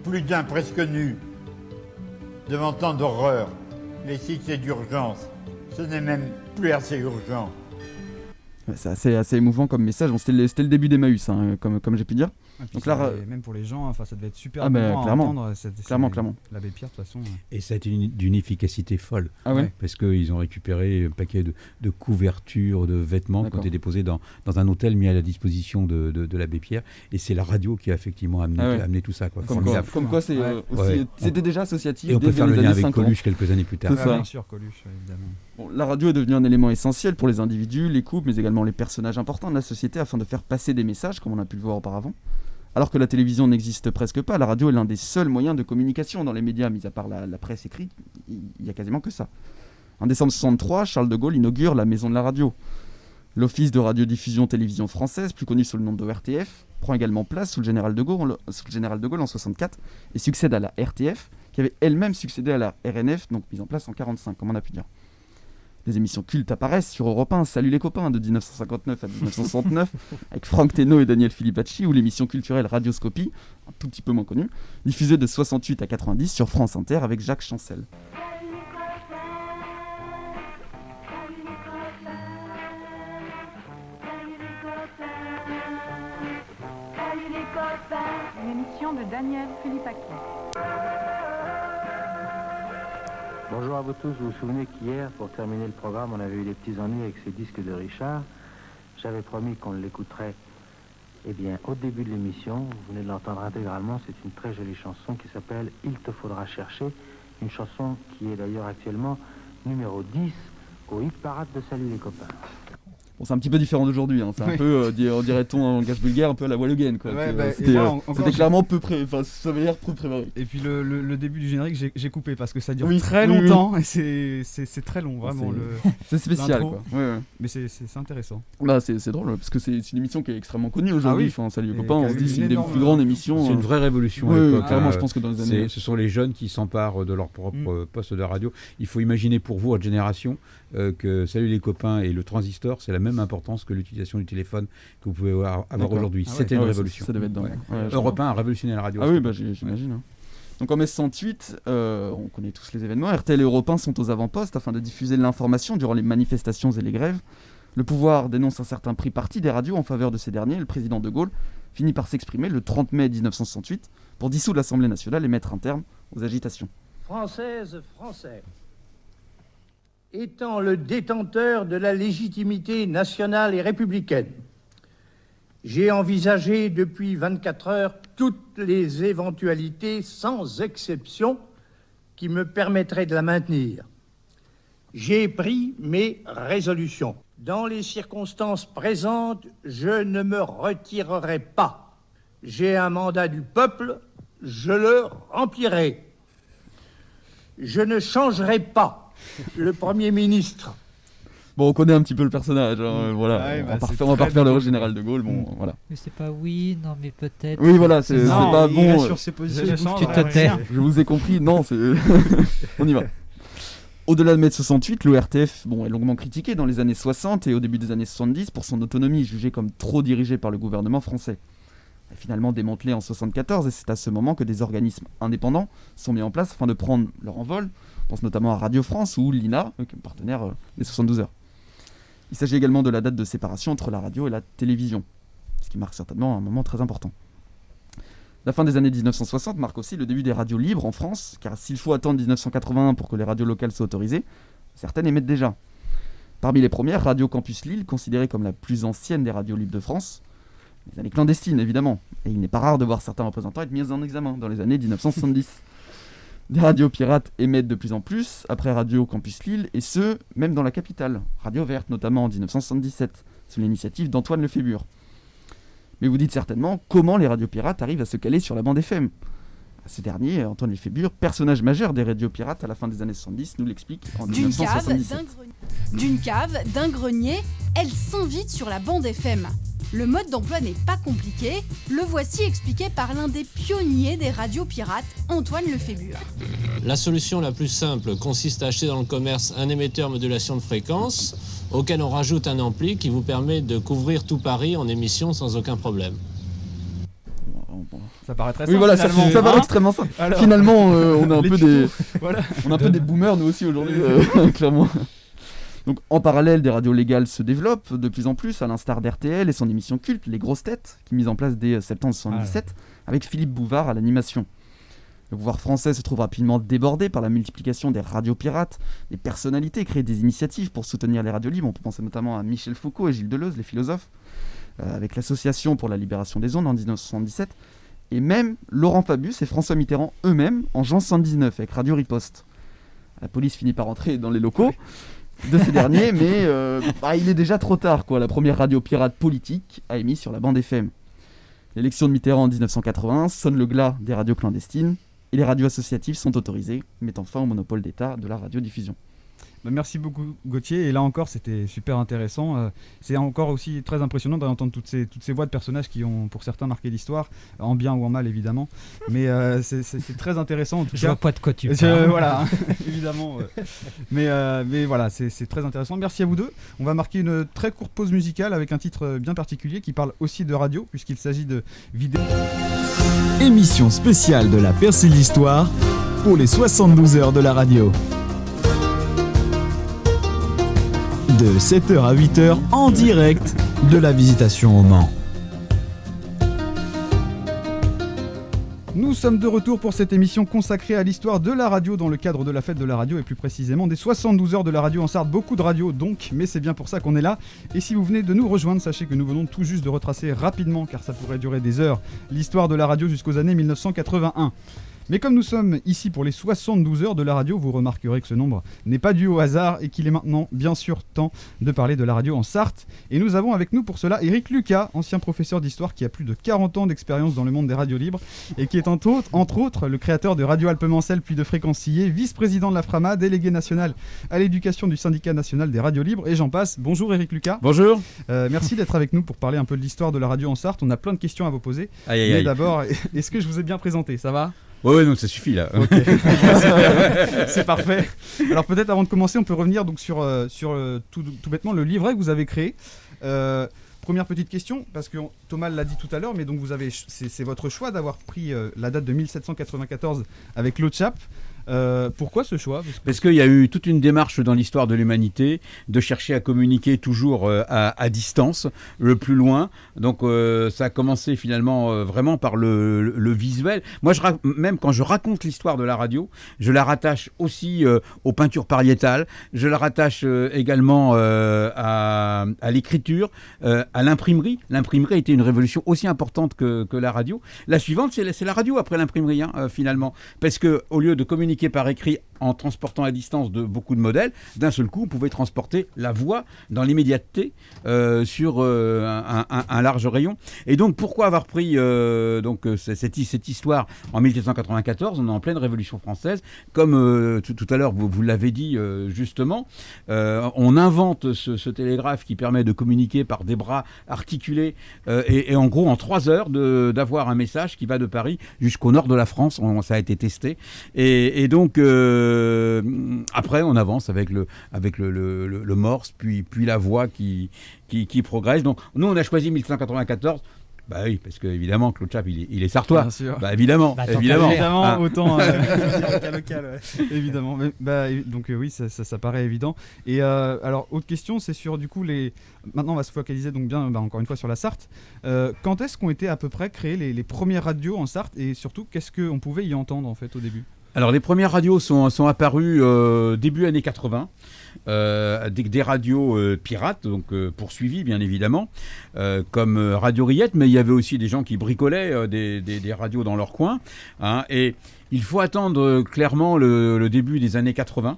plus d'un presque nu. Devant tant d'horreur, les cités d'urgence, ce n'est même plus assez urgent. C'est assez émouvant comme message. Bon, c'était le début d'Emmaüs, hein, comme j'ai pu dire. Donc là, même pour les gens, ça devait être super émouvant à entendre. Clairement. L'abbé Pierre, de toute façon. Et ça a été d'une efficacité folle. Ah ouais. Parce qu'ils ont récupéré un paquet de couvertures, de vêtements qui ont été déposés dans un hôtel mis à la disposition de l'abbé Pierre. Et c'est la radio qui a effectivement amené tout ça. Quoi. Comme quoi, c'était déjà associatif. Et on peut faire le lien avec Coluche quelques années plus tard. C'est ça. Bien sûr, Coluche, évidemment. Bon, la radio est devenue un élément essentiel pour les individus, les couples, mais également les personnages importants de la société afin de faire passer des messages, comme on a pu le voir auparavant. Alors que la télévision n'existe presque pas, la radio est l'un des seuls moyens de communication dans les médias, mis à part la presse écrite, il n'y a quasiment que ça. En décembre 1963, Charles de Gaulle inaugure la Maison de la Radio. L'Office de radiodiffusion télévision française, plus connu sous le nom de RTF, prend également place sous le général de Gaulle en 1964 et succède à la RTF, qui avait elle-même succédé à la RNF, donc mise en place en 1945, comme on a pu dire. Des émissions cultes apparaissent sur Europe 1, Salut les copains, de 1959 à 1969, avec Franck Thénault et Daniel Filipacci, ou l'émission culturelle Radioscopie, un tout petit peu moins connue, diffusée de 68 à 90 sur France Inter avec Jacques Chancel. Une émission de Daniel Filipacchi. Bonjour à vous tous, vous vous souvenez qu'hier, pour terminer le programme, on avait eu des petits ennuis avec ces disques de Richard. J'avais promis qu'on l'écouterait, eh bien, au début de l'émission. Vous venez de l'entendre intégralement, c'est une très jolie chanson qui s'appelle « Il te faudra chercher », une chanson qui est d'ailleurs actuellement numéro 10 au hit parade de Salut les copains. Bon, c'est un petit peu différent d'aujourd'hui, hein. C'est un peu, dirait-on en langage vulgaire, un peu à la Wall Again, quoi. Ouais, c'était clairement ça avait l'air peu préparé. Et puis le début du générique, j'ai coupé parce que ça dure très longtemps et c'est très long, vraiment. C'est spécial, quoi. Ouais. Mais c'est intéressant. Là, c'est drôle parce que c'est une émission qui est extrêmement connue aujourd'hui. Enfin, Salut les copains, on se dit c'est une des plus grandes émissions. C'est une vraie révolution. À l'époque, clairement, je pense que dans les années. Ce sont les jeunes qui s'emparent de leur propre poste de radio. Il faut imaginer pour vous, votre génération, que Salut les copains et le transistor, c'est la même importance que l'utilisation du téléphone que vous pouvez avoir aujourd'hui. C'était une révolution. Ça devait être dingue. Europe 1 a révolutionné la radio. Ah oui, j'imagine. Hein. Donc en mai 68, on connaît tous les événements, RTL et Europe 1 sont aux avant-postes afin de diffuser l'information durant les manifestations et les grèves. Le pouvoir dénonce un certain pris parti des radios en faveur de ces derniers. Le président de Gaulle finit par s'exprimer le 30 mai 1968 pour dissoudre l'Assemblée nationale et mettre un terme aux agitations. Françaises, Français, étant le détenteur de la légitimité nationale et républicaine, j'ai envisagé depuis 24 heures toutes les éventualités, sans exception, qui me permettraient de la maintenir. J'ai pris mes résolutions. Dans les circonstances présentes, je ne me retirerai pas. J'ai un mandat du peuple, je le remplirai. Je ne changerai pas le Premier ministre. Bon, on connaît un petit peu le personnage, hein, voilà. Ouais, on va pas refaire le général de Gaulle, bon, voilà. Mais c'est pas oui, non mais peut-être. Oui, voilà, c'est pas bon. Sur ses positions, tu te tais. Je vous ai compris, non, c'est... On y va. Au-delà de mai 68, l'ORTF est longuement critiqué dans les années 60 et au début des années 70 pour son autonomie, jugée comme trop dirigée par le gouvernement français. Elle est finalement démantelée en 74 et c'est à ce moment que des organismes indépendants sont mis en place afin de prendre leur envol. On pense notamment à Radio France ou l'INA, qui est partenaire des 72 heures. Il s'agit également de la date de séparation entre la radio et la télévision, ce qui marque certainement un moment très important. La fin des années 1960 marque aussi le début des radios libres en France, car s'il faut attendre 1981 pour que les radios locales soient autorisées, certaines émettent déjà. Parmi les premières, Radio Campus Lille, considérée comme la plus ancienne des radios libres de France, les années clandestines évidemment, et il n'est pas rare de voir certains représentants être mis en examen dans les années 1970. Des radios pirates émettent de plus en plus, après Radio Campus Lille, et ce, même dans la capitale, Radio Verte notamment en 1977, sous l'initiative d'Antoine Lefébure. Mais vous dites certainement, comment les radios pirates arrivent à se caler sur la bande FM ? Ces derniers, Antoine Lefébure, personnage majeur des radios pirates à la fin des années 70, nous l'explique en D'une 1977. cave, d'un grenier, elle s'invite sur la bande FM. Le mode d'emploi n'est pas compliqué, le voici expliqué par l'un des pionniers des radios pirates, Antoine Lefébure. La solution la plus simple consiste à acheter dans le commerce un émetteur modulation de fréquence auquel on rajoute un ampli qui vous permet de couvrir tout Paris en émission sans aucun problème. Ça paraît très simple. Oui, voilà, ça paraît extrêmement simple. Alors, finalement, on a un peu des, voilà. on a un peu des boomers nous aussi aujourd'hui, clairement. Donc, en parallèle, des radios légales se développent de plus en plus, à l'instar d'RTL et son émission culte, Les Grosses Têtes, qui est mise en place dès septembre 1977, avec Philippe Bouvard à l'animation. Le pouvoir français se trouve rapidement débordé par la multiplication des radios pirates, des personnalités créent des initiatives pour soutenir les radios libres. On peut penser notamment à Michel Foucault et Gilles Deleuze, les philosophes, avec l'Association pour la libération des ondes en 1977, et même Laurent Fabius et François Mitterrand eux-mêmes en juin 1979 avec Radio Riposte. La police finit par entrer dans les locaux de ces derniers, mais il est déjà trop tard, quoi. La première radio pirate politique a émis sur la bande FM. L'élection de Mitterrand en 1981 sonne le glas des radios clandestines et les radios associatives sont autorisées, mettant fin au monopole d'État de la radiodiffusion. Merci beaucoup Gauthier, et là encore c'était super intéressant, c'est encore aussi très impressionnant d'entendre toutes ces voix de personnages qui ont pour certains marqué l'histoire, en bien ou en mal évidemment, mais c'est très intéressant en tout cas. Je vois pas de quoi tu parles. Voilà, évidemment, mais voilà, c'est très intéressant, merci à vous deux. On va marquer une très courte pause musicale avec un titre bien particulier qui parle aussi de radio puisqu'il s'agit de vidéo. Émission spéciale de la Percée de l'Histoire pour les 72 heures de la radio. De 7h à 8h en direct de la Visitation au Mans. Nous sommes de retour pour cette émission consacrée à l'histoire de la radio dans le cadre de la fête de la radio et plus précisément des 72 heures de la radio en Sarthe. Beaucoup de radios donc, mais c'est bien pour ça qu'on est là. Et si vous venez de nous rejoindre, sachez que nous venons tout juste de retracer rapidement, car ça pourrait durer des heures, l'histoire de la radio jusqu'aux années 1981. Mais comme nous sommes ici pour les 72 heures de la radio, vous remarquerez que ce nombre n'est pas dû au hasard et qu'il est maintenant bien sûr temps de parler de la radio en Sarthe. Et nous avons avec nous pour cela Éric Lucas, ancien professeur d'histoire qui a plus de 40 ans d'expérience dans le monde des radios libres et qui est entre autres le créateur de Radio Alpemancel puis de Fréquence Sillé, vice-président de la FRAMA, délégué national à l'éducation du syndicat national des radios libres et j'en passe. Bonjour Éric Lucas. Bonjour. Merci d'être avec nous pour parler un peu de l'histoire de la radio en Sarthe. On a plein de questions à vous poser. Mais d'abord, est-ce que je vous ai bien présenté? Ça va? Ouais, non, ça suffit là. Okay. C'est parfait. Alors peut-être avant de commencer, on peut revenir donc sur tout bêtement le livret que vous avez créé. Première petite question, parce que Thomas l'a dit tout à l'heure, mais donc c'est votre choix d'avoir pris la date de 1794 avec l'Otchap. Pourquoi ce choix? Parce qu'il y a eu toute une démarche dans l'histoire de l'humanité de chercher à communiquer toujours à distance, le plus loin. Donc ça a commencé finalement vraiment par le visuel. Moi, même quand je raconte l'histoire de la radio, je la rattache aussi aux peintures pariétales, je la rattache également à l'écriture, à l'imprimerie. L'imprimerie a été une révolution aussi importante que la radio. La suivante, c'est la radio après l'imprimerie, finalement. Parce qu'au lieu de communiquer par écrit en transportant à distance de beaucoup de modèles, d'un seul coup, on pouvait transporter la voix dans l'immédiateté sur un large rayon. Et donc, pourquoi avoir pris cette histoire en 1794? On est en pleine Révolution française. Comme tout à l'heure, vous l'avez dit justement, on invente ce télégraphe qui permet de communiquer par des bras articulés et en gros, en 3 heures, d'avoir un message qui va de Paris jusqu'au nord de la France. Ça a été testé. Et donc, après, on avance avec le morse, puis la voix qui progresse. Donc, nous, on a choisi 1794. Bah oui, parce que évidemment, Claude Chappe, il est sartois. Bien sûr. Bah évidemment, évidemment, autant local, ouais. Évidemment. Mais, donc oui, ça paraît évident. Et alors, autre question, c'est sur du coup Maintenant, on va se focaliser donc bien, encore une fois, sur la Sarthe. Quand est-ce qu'ont été à peu près créées les premières radios en Sarthe et surtout, qu'est-ce qu'on pouvait y entendre en fait au début? Alors, les premières radios sont apparues début années 80. Des radios pirates, donc poursuivies bien évidemment, comme Radio Riette, mais il y avait aussi des gens qui bricolaient des radios dans leur coin. Et il faut attendre clairement le début des années 80.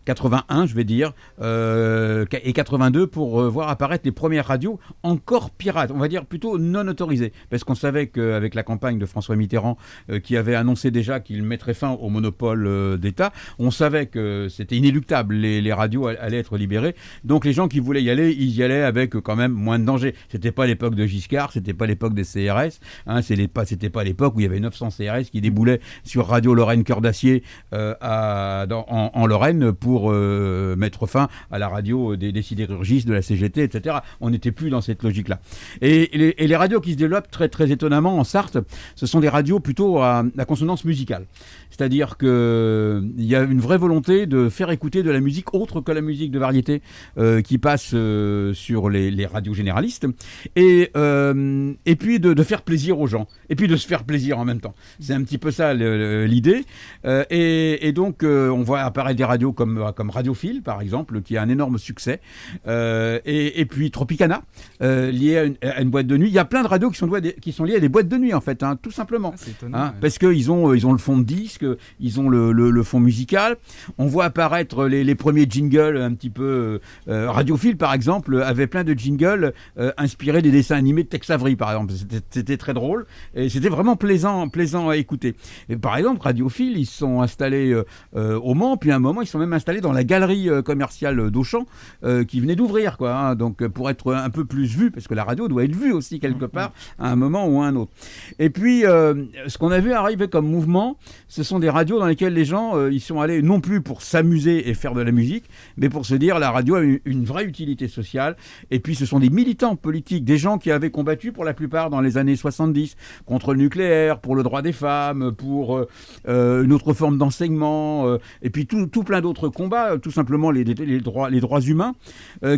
81, je vais dire, et 82 pour voir apparaître les premières radios encore pirates, on va dire plutôt non autorisées. Parce qu'on savait qu'avec la campagne de François Mitterrand, qui avait annoncé déjà qu'il mettrait fin au monopole d'État, on savait que c'était inéluctable, les radios allaient être libérées. Donc les gens qui voulaient y aller, ils y allaient avec quand même moins de danger. C'était pas l'époque de Giscard, c'était pas l'époque des CRS, hein, c'était pas l'époque où il y avait 900 CRS qui déboulaient sur Radio Lorraine Cœur d'Acier en Lorraine pour mettre fin à la radio des sidérurgistes, de la CGT, etc. On n'était plus dans cette logique-là. Et les radios qui se développent très, très étonnamment en Sarthe, ce sont des radios plutôt à consonance musicale. C'est-à-dire qu'il y a une vraie volonté de faire écouter de la musique autre que la musique de variété qui passe sur les radios généralistes, et puis de faire plaisir aux gens, et puis de se faire plaisir en même temps. C'est un petit peu ça l'idée. Et donc, on voit apparaître des radios comme Radiophile, par exemple, qui a un énorme succès, et puis Tropicana, lié à une boîte de nuit. Il y a plein de radios qui sont liées à des boîtes de nuit, en fait, hein, tout simplement. C'est étonnant, ouais. Parce qu'ils ont le fond de disque, ils ont le fond musical. On voit apparaître les premiers jingles un petit peu... Radiophile, par exemple, avait plein de jingles inspirés des dessins animés de Tex Avery, par exemple. C'était très drôle, et c'était vraiment plaisant à écouter. Et par exemple, Radiophile, ils se sont installés au Mans, puis à un moment, ils sont même installés dans la galerie commerciale d'Auchan, qui venait d'ouvrir, quoi, hein, donc pour être un peu plus vu, parce que la radio doit être vue aussi quelque part, à un moment ou à un autre. Et puis, ce qu'on a vu arriver comme mouvement, ce sont des radios dans lesquelles les gens, ils sont allés non plus pour s'amuser et faire de la musique, mais pour se dire, la radio a une vraie utilité sociale. Et puis, ce sont des militants politiques, des gens qui avaient combattu pour la plupart dans les années 70 contre le nucléaire, pour le droit des femmes, pour une autre forme d'enseignement, et puis tout plein d'autres combats, tout simplement les droits humains,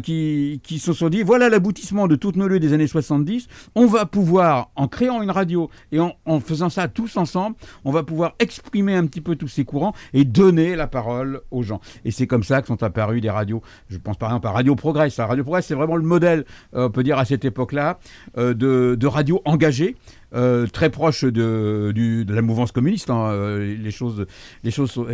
qui se sont dit, voilà l'aboutissement de toutes nos luttes des années 70, on va pouvoir, en créant une radio et en faisant ça tous ensemble, on va pouvoir exprimer un petit peu tous ces courants et donner la parole aux gens. Et c'est comme ça que sont apparues des radios. Je pense par exemple à Radio Progress. Radio Progress, c'est vraiment le modèle, on peut dire à cette époque-là, de radio engagée. Très proche de la mouvance communiste, hein, les choses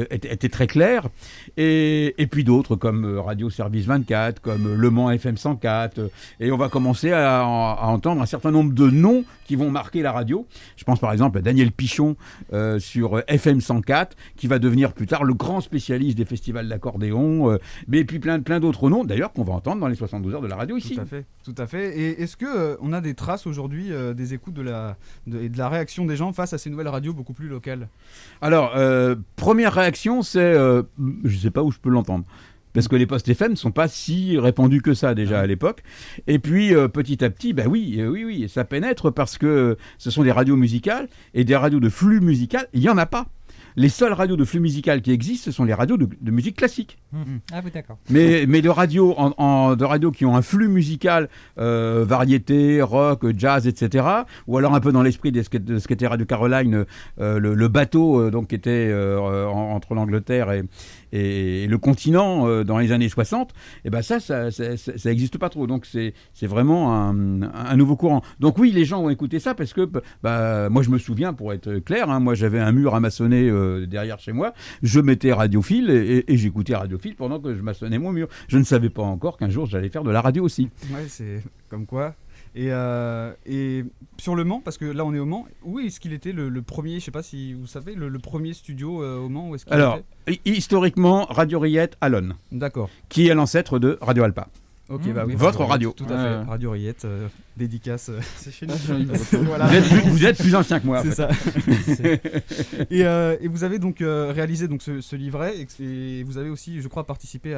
étaient très claires, et puis d'autres comme Radio Service 24, comme Le Mans FM 104, et on va commencer à entendre un certain nombre de noms qui vont marquer la radio. Je pense par exemple à Daniel Pichon sur FM 104, qui va devenir plus tard le grand spécialiste des festivals d'accordéon, mais puis plein d'autres noms d'ailleurs qu'on va entendre dans les 72 heures de la radio ici. Tout à fait. Et est-ce que on a des traces aujourd'hui des écoutes et de la réaction des gens face à ces nouvelles radios beaucoup plus locales? Alors, première réaction, c'est je ne sais pas où je peux l'entendre. Parce que les postes FM ne sont pas si répandus que ça déjà à l'époque. Et puis petit à petit, oui, ça pénètre parce que ce sont des radios musicales, et des radios de flux musical, il n'y en a pas. Les seules radios de flux musical qui existent, ce sont les radios de musique classique. Ah oui, d'accord. Mais de radios qui ont un flux musical, variété, rock, jazz, etc. Ou alors un peu dans l'esprit de ce qu'était Radio Caroline, le bateau donc qui était entre l'Angleterre et le continent dans les années 60. Et ben ça n'existe pas trop. Donc c'est vraiment un nouveau courant. Donc oui, les gens ont écouté ça parce que moi je me souviens, pour être clair, hein, moi j'avais un mur à maçonner derrière chez moi, je mettais Radiophile et j'écoutais Radiophile pendant que je maçonnais mon mur. Je ne savais pas encore qu'un jour j'allais faire de la radio aussi. Ouais, c'est comme quoi. Et sur le Mans, parce que là on est au Mans, où est-ce qu'il était le premier, je sais pas si vous savez, le premier studio au Mans, où est-ce qu'il était ? Historiquement, Radio Rillette à Lonne. D'accord. Qui est l'ancêtre de Radio Alpa. Ok, oui, votre radio. Tout à fait. Radio Rillette, dédicace, c'est chez nous. Voilà. Vous êtes plus ancien que moi. C'est ça. Et vous avez donc réalisé donc ce livret, et vous avez aussi, je crois, participé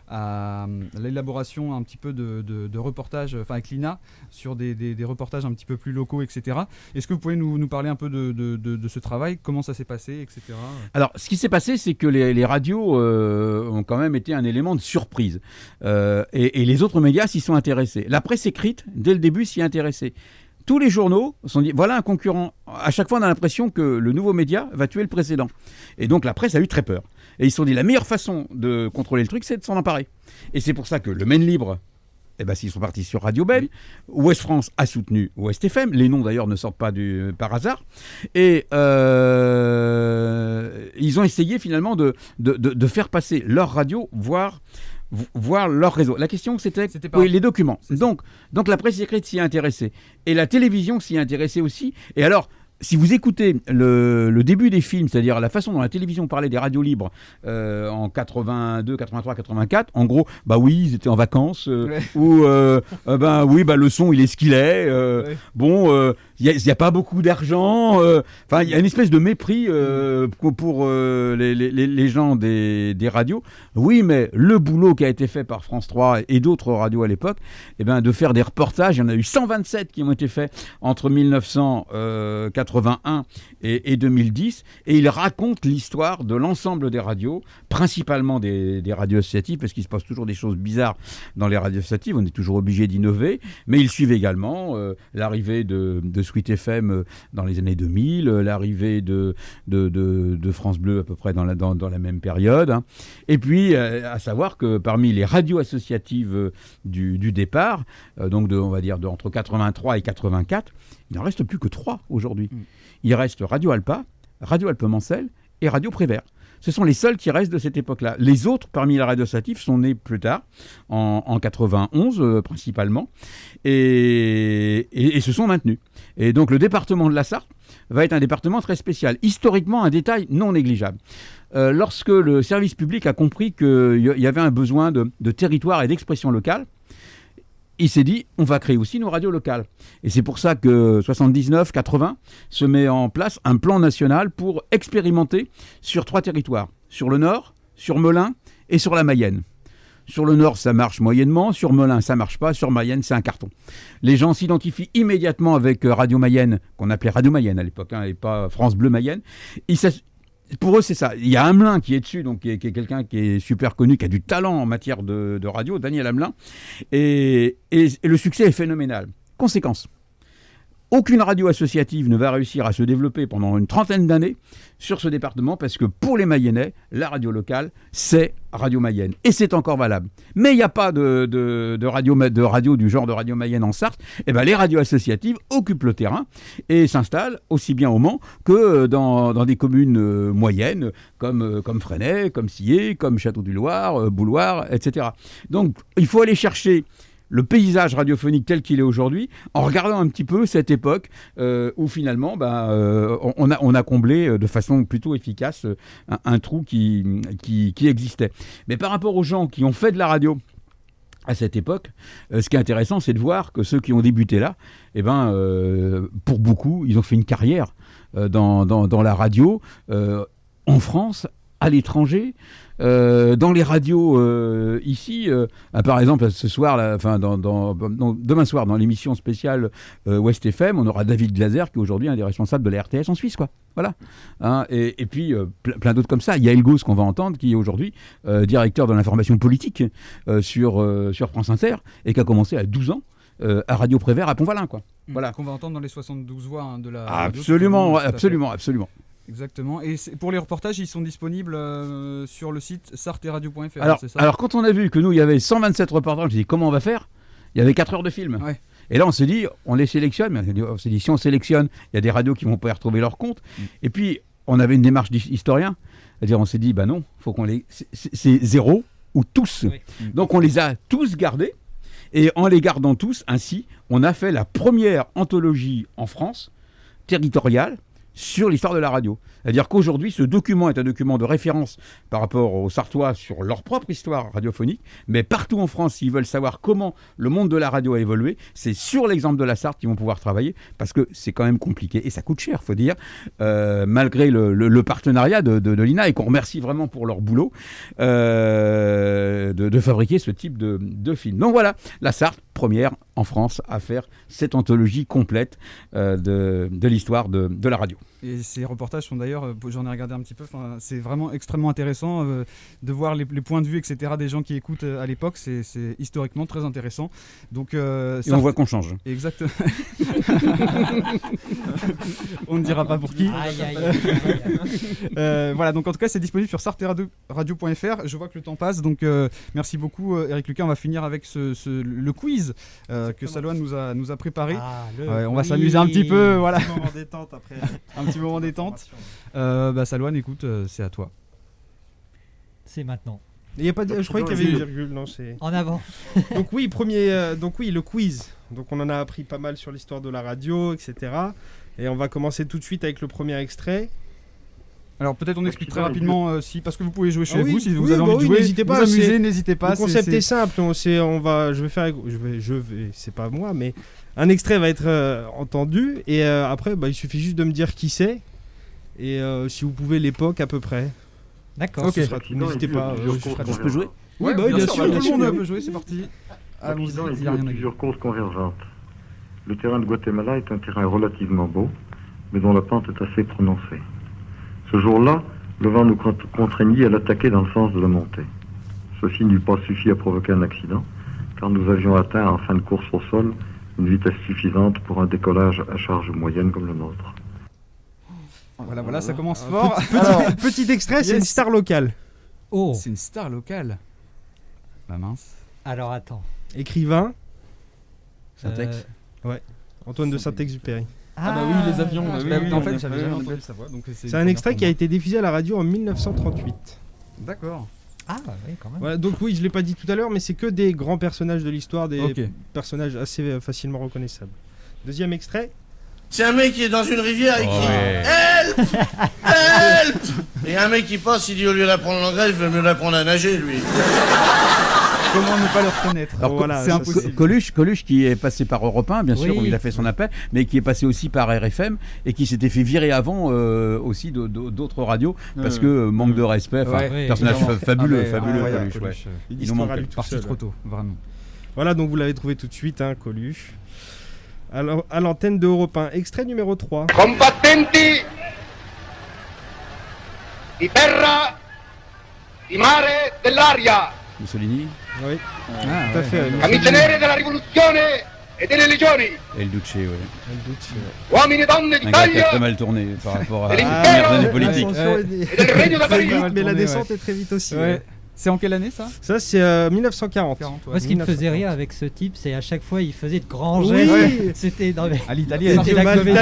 à l'élaboration un petit peu de reportages, enfin avec l'INA, sur des reportages un petit peu plus locaux, etc. Est-ce que vous pouvez nous parler un peu de ce travail, comment ça s'est passé, etc. Alors, ce qui s'est passé, c'est que les radios ont quand même été un élément de surprise. Et les autres médias s'y sont intéressés. La presse écrite, dès le début, s'y est intéressée. Tous les journaux se sont dit, voilà un concurrent. À chaque fois, on a l'impression que le nouveau média va tuer le précédent. Et donc, la presse a eu très peur. Et ils se sont dit, la meilleure façon de contrôler le truc, c'est de s'en emparer. Et c'est pour ça que le Maine Libre eh ben, ils sont partis sur Radio Belle. Ouest France a soutenu Ouest FM. Les noms d'ailleurs ne sortent pas par hasard. Et ils ont essayé finalement de faire passer leur radio, voir leur réseau. La question, c'était les documents. Donc la presse écrite s'y est intéressée. Et la télévision s'y est intéressée aussi. Et alors, si vous écoutez le début des films, c'est-à-dire la façon dont la télévision parlait des radios libres en 82, 83, 84, en gros, bah oui, ils étaient en vacances, ou le son, il est ce qu'il est. Il n'y a pas beaucoup d'argent. Enfin, il y a une espèce de mépris pour les gens des radios. Oui, mais le boulot qui a été fait par France 3 et d'autres radios à l'époque, de faire des reportages, il y en a eu 127 qui ont été faits entre 1981 et 2010, et ils racontent l'histoire de l'ensemble des radios, principalement des radios associatives, parce qu'il se passe toujours des choses bizarres dans les radios associatives, on est toujours obligé d'innover, mais ils suivent également l'arrivée de Sweet FM dans les années 2000, l'arrivée de France Bleu à peu près dans la même période, hein. Et puis à savoir que parmi les radios associatives du départ, on va dire entre 83 et 84, il n'en reste plus que 3 aujourd'hui. Il reste Radio Alpa, Radio Alpemancel et Radio Prévert. Ce sont les seuls qui restent de cette époque-là. Les autres, parmi les radios associatives, sont nés plus tard, en 91 principalement, et se sont maintenus. Et donc le département de la Sarthe va être un département très spécial. Historiquement, un détail non négligeable. Lorsque le service public a compris qu'il y avait un besoin de territoire et d'expression locale, il s'est dit, on va créer aussi nos radios locales. Et c'est pour ça que 79-80 se met en place un plan national pour expérimenter sur 3 territoires. Sur le Nord, sur Melun et sur la Mayenne. Sur le Nord, ça marche moyennement. Sur Melun, ça marche pas. Sur Mayenne, c'est un carton. Les gens s'identifient immédiatement avec Radio Mayenne, qu'on appelait Radio Mayenne à l'époque, et pas France Bleu Mayenne. Pour eux, c'est ça. Il y a Hamelin qui est dessus, donc qui est quelqu'un qui est super connu, qui a du talent en matière de radio, Daniel Hamelin. Et le succès est phénoménal. Conséquence. Aucune radio associative ne va réussir à se développer pendant une 30aine d'années sur ce département, parce que pour les Mayennais, la radio locale, c'est Radio Mayenne. Et c'est encore valable. Mais il n'y a pas de radio du genre de Radio Mayenne en Sarthe. Et les radios associatives occupent le terrain et s'installent aussi bien au Mans que dans des communes moyennes, comme Fresnay, comme Sillé, comme Château-du-Loir, Bouloir, etc. Donc il faut aller chercher le paysage radiophonique tel qu'il est aujourd'hui, en regardant un petit peu cette époque où finalement on a comblé de façon plutôt efficace un trou qui existait. Mais par rapport aux gens qui ont fait de la radio à cette époque, ce qui est intéressant, c'est de voir que ceux qui ont débuté là, pour beaucoup, ils ont fait une carrière dans la radio, en France, à l'étranger, dans les radios ici, par exemple ce soir, demain soir dans l'émission spéciale Ouest FM, on aura David Glaser qui est aujourd'hui un des responsables de la RTS en Suisse, quoi. Voilà. Hein, et puis plein d'autres comme ça. Il y a Elgos qu'on va entendre, qui est aujourd'hui directeur de l'information politique sur France Inter, et qui a commencé à 12 ans à Radio Prévert à Pont-Valin, quoi. Voilà. Qu'on va entendre dans les 72 voix de la absolument, radio. Absolument. Exactement. Et pour les reportages, ils sont disponibles sur le site sarteradio.fr. Alors, quand on a vu que nous, il y avait 127 reportages, j'ai dit comment on va faire ? Il y avait 4 heures de film. Ouais. Et là, on s'est dit, on les sélectionne. Mais on s'est dit, si on sélectionne, il y a des radios qui vont pas y retrouver leur compte. Et puis, on avait une démarche d'historien. C'est-à-dire, on s'est dit, non, faut qu'on les. C'est 0 ou tous. Oui. Donc, on les a tous gardés. Et en les gardant tous, ainsi, on a fait la première anthologie en France, territoriale, sur l'histoire de la radio. C'est-à-dire qu'aujourd'hui, ce document est un document de référence par rapport aux Sartois sur leur propre histoire radiophonique, mais partout en France, s'ils veulent savoir comment le monde de la radio a évolué, c'est sur l'exemple de la Sarthe qu'ils vont pouvoir travailler, parce que c'est quand même compliqué, et ça coûte cher, il faut dire, malgré le partenariat de l'INA, et qu'on remercie vraiment pour leur boulot, de fabriquer ce type de film. Donc voilà, la Sarthe, première en France à faire cette anthologie complète de l'histoire de la radio. Et ces reportages sont d'ailleurs, j'en ai regardé un petit peu, c'est vraiment extrêmement intéressant de voir les points de vue, etc. des gens qui écoutent à l'époque. C'est historiquement très intéressant. Donc, et on voit qu'on change. Exactement. On ne dira pas pour qui. Voilà, donc en tout cas, c'est disponible sur sarteradio.fr. Je vois que le temps passe, donc merci beaucoup, Eric Lucas. On va finir avec le quiz que Salouane nous a préparé. On va s'amuser un petit peu. Voilà. Un petit moment détente après. Un petit moment détente. Salouane, écoute, c'est à toi. C'est maintenant. Il y a pas je croyais qu'il y avait une virgule, non, c'est... En avant. Donc oui, le quiz. Donc on en a appris pas mal sur l'histoire de la radio, etc. Et on va commencer tout de suite avec le premier extrait. Alors peut-être on explique très rapidement parce que vous pouvez jouer chez vous, si vous oui, avez envie de jouer, n'hésitez pas, vous amuser, n'hésitez pas. Le concept est simple, c'est pas moi, mais un extrait va être entendu et après il suffit juste de me dire qui c'est et si vous pouvez l'époque à peu près. D'accord. Ok. N'hésitez pas. Je peux jouer? Oui, bien sûr. Tout le monde peut jouer, c'est parti. L'Occident est dû à plusieurs causes convergentes. Le terrain de Guatemala est un terrain relativement beau, mais dont la pente est assez prononcée. Ce jour-là, le vent nous contraignit à l'attaquer dans le sens de la montée. Ceci n'eût pas suffi à provoquer un accident, car nous avions atteint en fin de course au sol une vitesse suffisante pour un décollage à charge moyenne comme le nôtre. Voilà, ça commence fort. Petit extrait, c'est une star locale. Oh. C'est une star locale. Bah mince. Alors attends. Écrivain. Saint-Ex. Ouais. Antoine de Saint-Exupéry. Ah bah oui, les avions. En fait, j'avais jamais entendu sa voix. C'est un extrait qui a été diffusé à la radio en 1938. D'accord. Ah oui, quand même. Voilà, donc oui, je l'ai pas dit tout à l'heure, mais c'est que des grands personnages de l'histoire, des personnages assez facilement reconnaissables. Deuxième extrait. C'est un mec qui est dans une rivière et qui Help Help. Et un mec qui passe, il dit au lieu d'apprendre l'anglais, il veut mieux l'apprendre à nager, lui. Comment ne pas le reconnaître? Alors voilà, c'est impossible. Coluche qui est passé par Europe 1, bien sûr, où il a fait son appel, mais qui est passé aussi par RFM et qui s'était fait virer avant aussi d'autres radios parce que manque de respect. Personnage fabuleux, Coluche. Il nous manque. Parti trop tôt, vraiment. Voilà, donc vous l'avez trouvé tout de suite, Coluche. Alors, à l'antenne de Europe 1, extrait numéro 3. Combattenti di terra, di mare, dell'aria. Mussolini. Oui, tout à fait. Camicenere della rivoluzione e delle legioni. Et le Duce, oui. Uomini e donne Un gars qui a d'Italia. très mal tourné par rapport à la première année politique. Et del Regno da Parigi. Mais la descente est très vite aussi. C'est en quelle année ça? Ça c'est 1940. Moi ce qui me faisait rire avec ce type, c'est à chaque fois il faisait de grands gestes. C'était à l'italienne. C'était la comédie.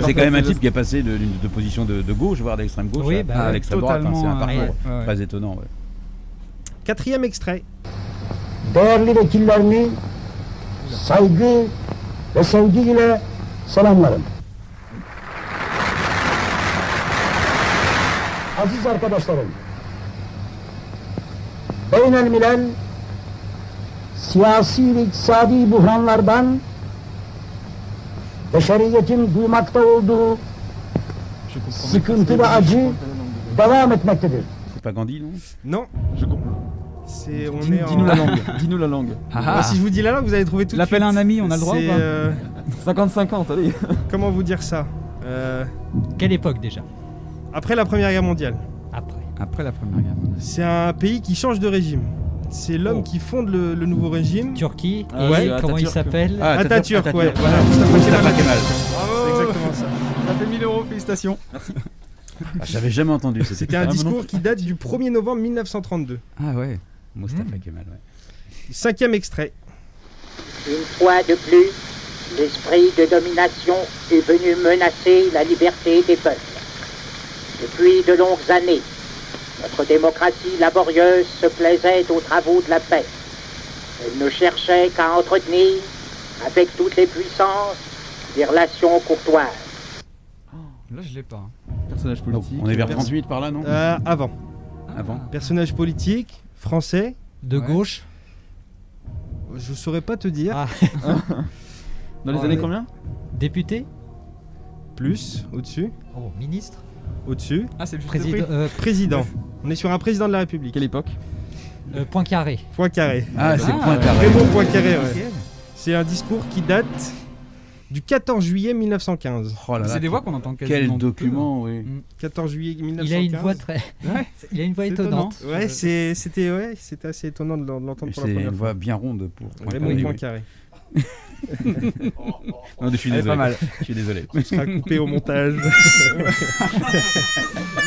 C'est quand même un type qui est passé de position de gauche, voire d'extrême gauche, à l'extrême droite. C'est un parcours très étonnant. Quatrième extrait. Değerli vekillerini saygı ve sevgiyle selamlarım. Aziz arkadaşlarım, beynelmilel siyasi ve iktisadi buhranlardan beşeriyetin duymakta olduğu sıkıntı ve acı devam etmektedir. C'est pas Gandhi, non? Non. Je comprends. Dis-nous la langue. Dis-nous la langue. Si je vous dis la langue, vous allez trouver tout de suite. L'appel à un ami, on a le droit ou pas 50-50, allez. Comment vous dire ça Quelle époque déjà? Après la Première Guerre mondiale. Après la Première Guerre mondiale. C'est un pays qui change de régime. C'est l'homme qui fonde le nouveau régime. Turquie. Comment il s'appelle? Atatürk, ouais. Voilà, Mustafa Kemal. C'est exactement ça. Ça fait 1000 €, félicitations. Merci. J'avais jamais entendu. C'était un discours qui date du 1er novembre 1932. Ah ouais. Mustafa Kemal, ouais. Cinquième extrait. Une fois de plus, l'esprit de domination est venu menacer la liberté des peuples. Depuis de longues années, notre démocratie laborieuse se plaisait aux travaux de la paix. Elle ne cherchait qu'à entretenir, avec toutes les puissances, des relations courtoises. Là, je l'ai pas. Personnage politique. On est vers 38 par là, non? Avant. Avant. Personnage politique, français. De gauche. Je saurais pas te dire. Dans les années combien? Député. Plus, au-dessus. Oh, ministre. Au-dessus. Ah, c'est le Président. Président. On est sur un président de la République. Quelle époque? Poincaré. Poincaré. Ah, c'est Poincaré. Raymond Poincaré, ouais. C'est un discours qui date du 14 juillet 1915. Oh là là, C'est des voix qu'on entend quasiment. Quel document, oui. 14 juillet 1915. Il a une voix très. Il a une voix étonnante. Ouais, c'était assez étonnant de l'entendre pour la première fois. C'est une voix bien ronde pour Raymond Poincaré. Non, je suis désolé. Pas mal. Je suis désolé. Ce sera coupé au montage.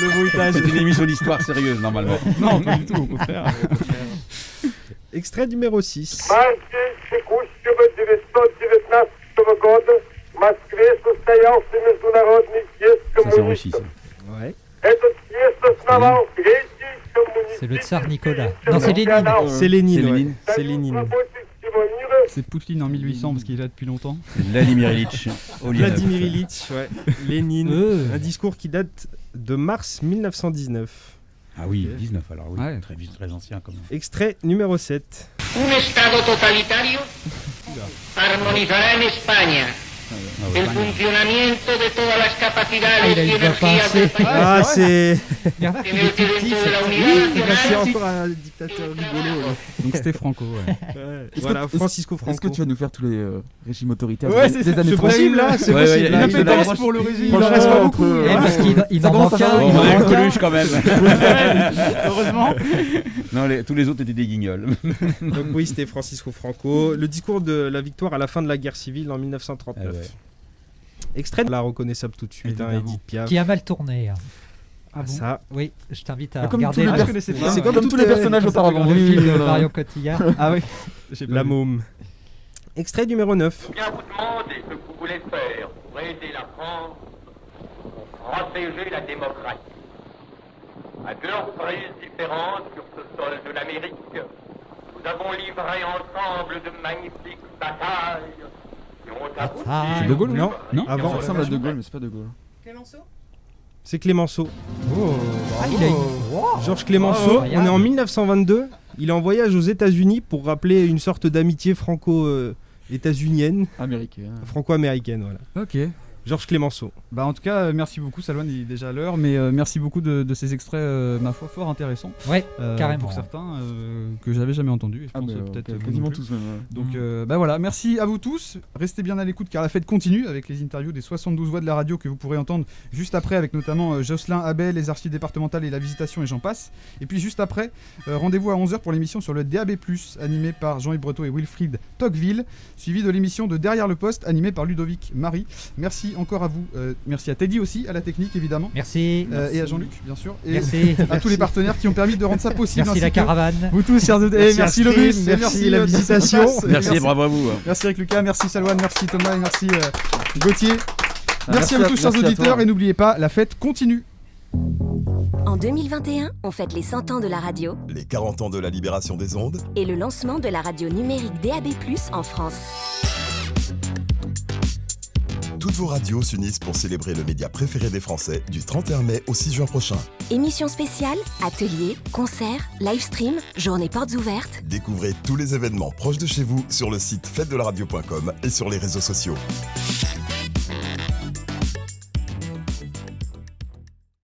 Le bruitage. C'est une émission d'histoire sérieuse normalement. Non, pas du tout, au contraire. Extrait numéro 6. Ça c'est Russie, ça. Ouais. C'est le tsar Nicolas. Non, c'est Lénine. C'est Lénine. Ouais. C'est Lénine. C'est Poutine en 1800 parce qu'il est là depuis longtemps. Vladimir Ilitch. Vladimir Ilitch, ouais. Lénine. Un discours qui date de mars 1919. Ah oui, 19 alors, oui. Ouais. Très ancien quand même. Extrait numéro 7. Un Estado totalitario armonizará en España el funcionamiento de todas las capacidades y energías del Ah, c'est. en el terreno de la unidad C'est nacional. encore un dictateur rigolo. Donc c'était Franco, ouais. Voilà, Francisco Franco. Est-ce que tu vas nous faire tous les régimes autoritaires Ouais, des c'est années 30? possible là, c'est possible. Il a fait test pour le régime. Il en reste pas beaucoup. Parce qu'il en manque un. On a une Coluche quand même. Heureusement. Non, tous les autres étaient des guignols. Donc oui, c'était Francisco Franco. Le discours de la victoire à la fin de la guerre civile en 1939. Ah ouais. Extrait de la reconnaissable tout de suite, hein, Edith Piaf. Qui a mal tourné. Ah bon ça. Oui, je t'invite à Comme regarder. c'est comme tous les personnages auparavant. Le film de Marion Cotillard. Ah oui. La môme. Extrait numéro 9. Bien vous demander ce que vous voulez faire pour aider la France, pour protéger la démocratie. À deux reprises différentes sur ce sol de l'Amérique, nous avons livré ensemble de magnifiques batailles qui ont abouti. C'est De Gaulle, non Avant, ça ressemble à De Gaulle, mais c'est pas De Gaulle. C'est Clémenceau. Oh, il a une... Georges Clémenceau, on est en 1922. Il est en voyage aux États-Unis pour rappeler une sorte d'amitié franco-états-unienne. Franco-américaine, voilà. Ok. Georges Clémenceau. Bah en tout cas, merci beaucoup Salwan, il est déjà à l'heure, mais merci beaucoup de ces extraits, ma foi, fort intéressants. Ouais, carrément. Pour certains, que j'avais jamais entendus, et je pense peut-être quasiment non plus. tous même. Ouais. Donc bah voilà, merci à vous tous, restez bien à l'écoute car la fête continue avec les interviews des 72 voix de la radio que vous pourrez entendre juste après avec notamment Jocelyn Abel, les archives départementales et la visitation et j'en passe. Et puis juste après, rendez-vous à 11h pour l'émission sur le DAB+, animée par Jean-Yves Breteau et Wilfried Tocqueville, suivi de l'émission de Derrière le poste, animée par Ludovic Marie. Merci encore à vous, merci à Teddy aussi, à la technique évidemment. Merci. Et à Jean-Luc bien sûr. Et merci. À tous les partenaires qui ont permis de rendre ça possible. Merci la caravane. Vous tous, chers auditeurs. Merci le bus, merci la visitation. Merci, bravo à vous. Merci avec Lucas, merci Salwan, merci Thomas et merci Gauthier. Merci à vous tous, chers auditeurs, et n'oubliez pas, la fête continue. En 2021, on fête les 100 ans de la radio, les 40 ans de la libération des ondes et le lancement de la radio numérique DAB+, en France. Toutes vos radios s'unissent pour célébrer le média préféré des Français du 31 mai au 6 juin prochain. Émissions spéciales, ateliers, concerts, live stream, journées portes ouvertes. Découvrez tous les événements proches de chez vous sur le site fêtedelaradio.com et sur les réseaux sociaux.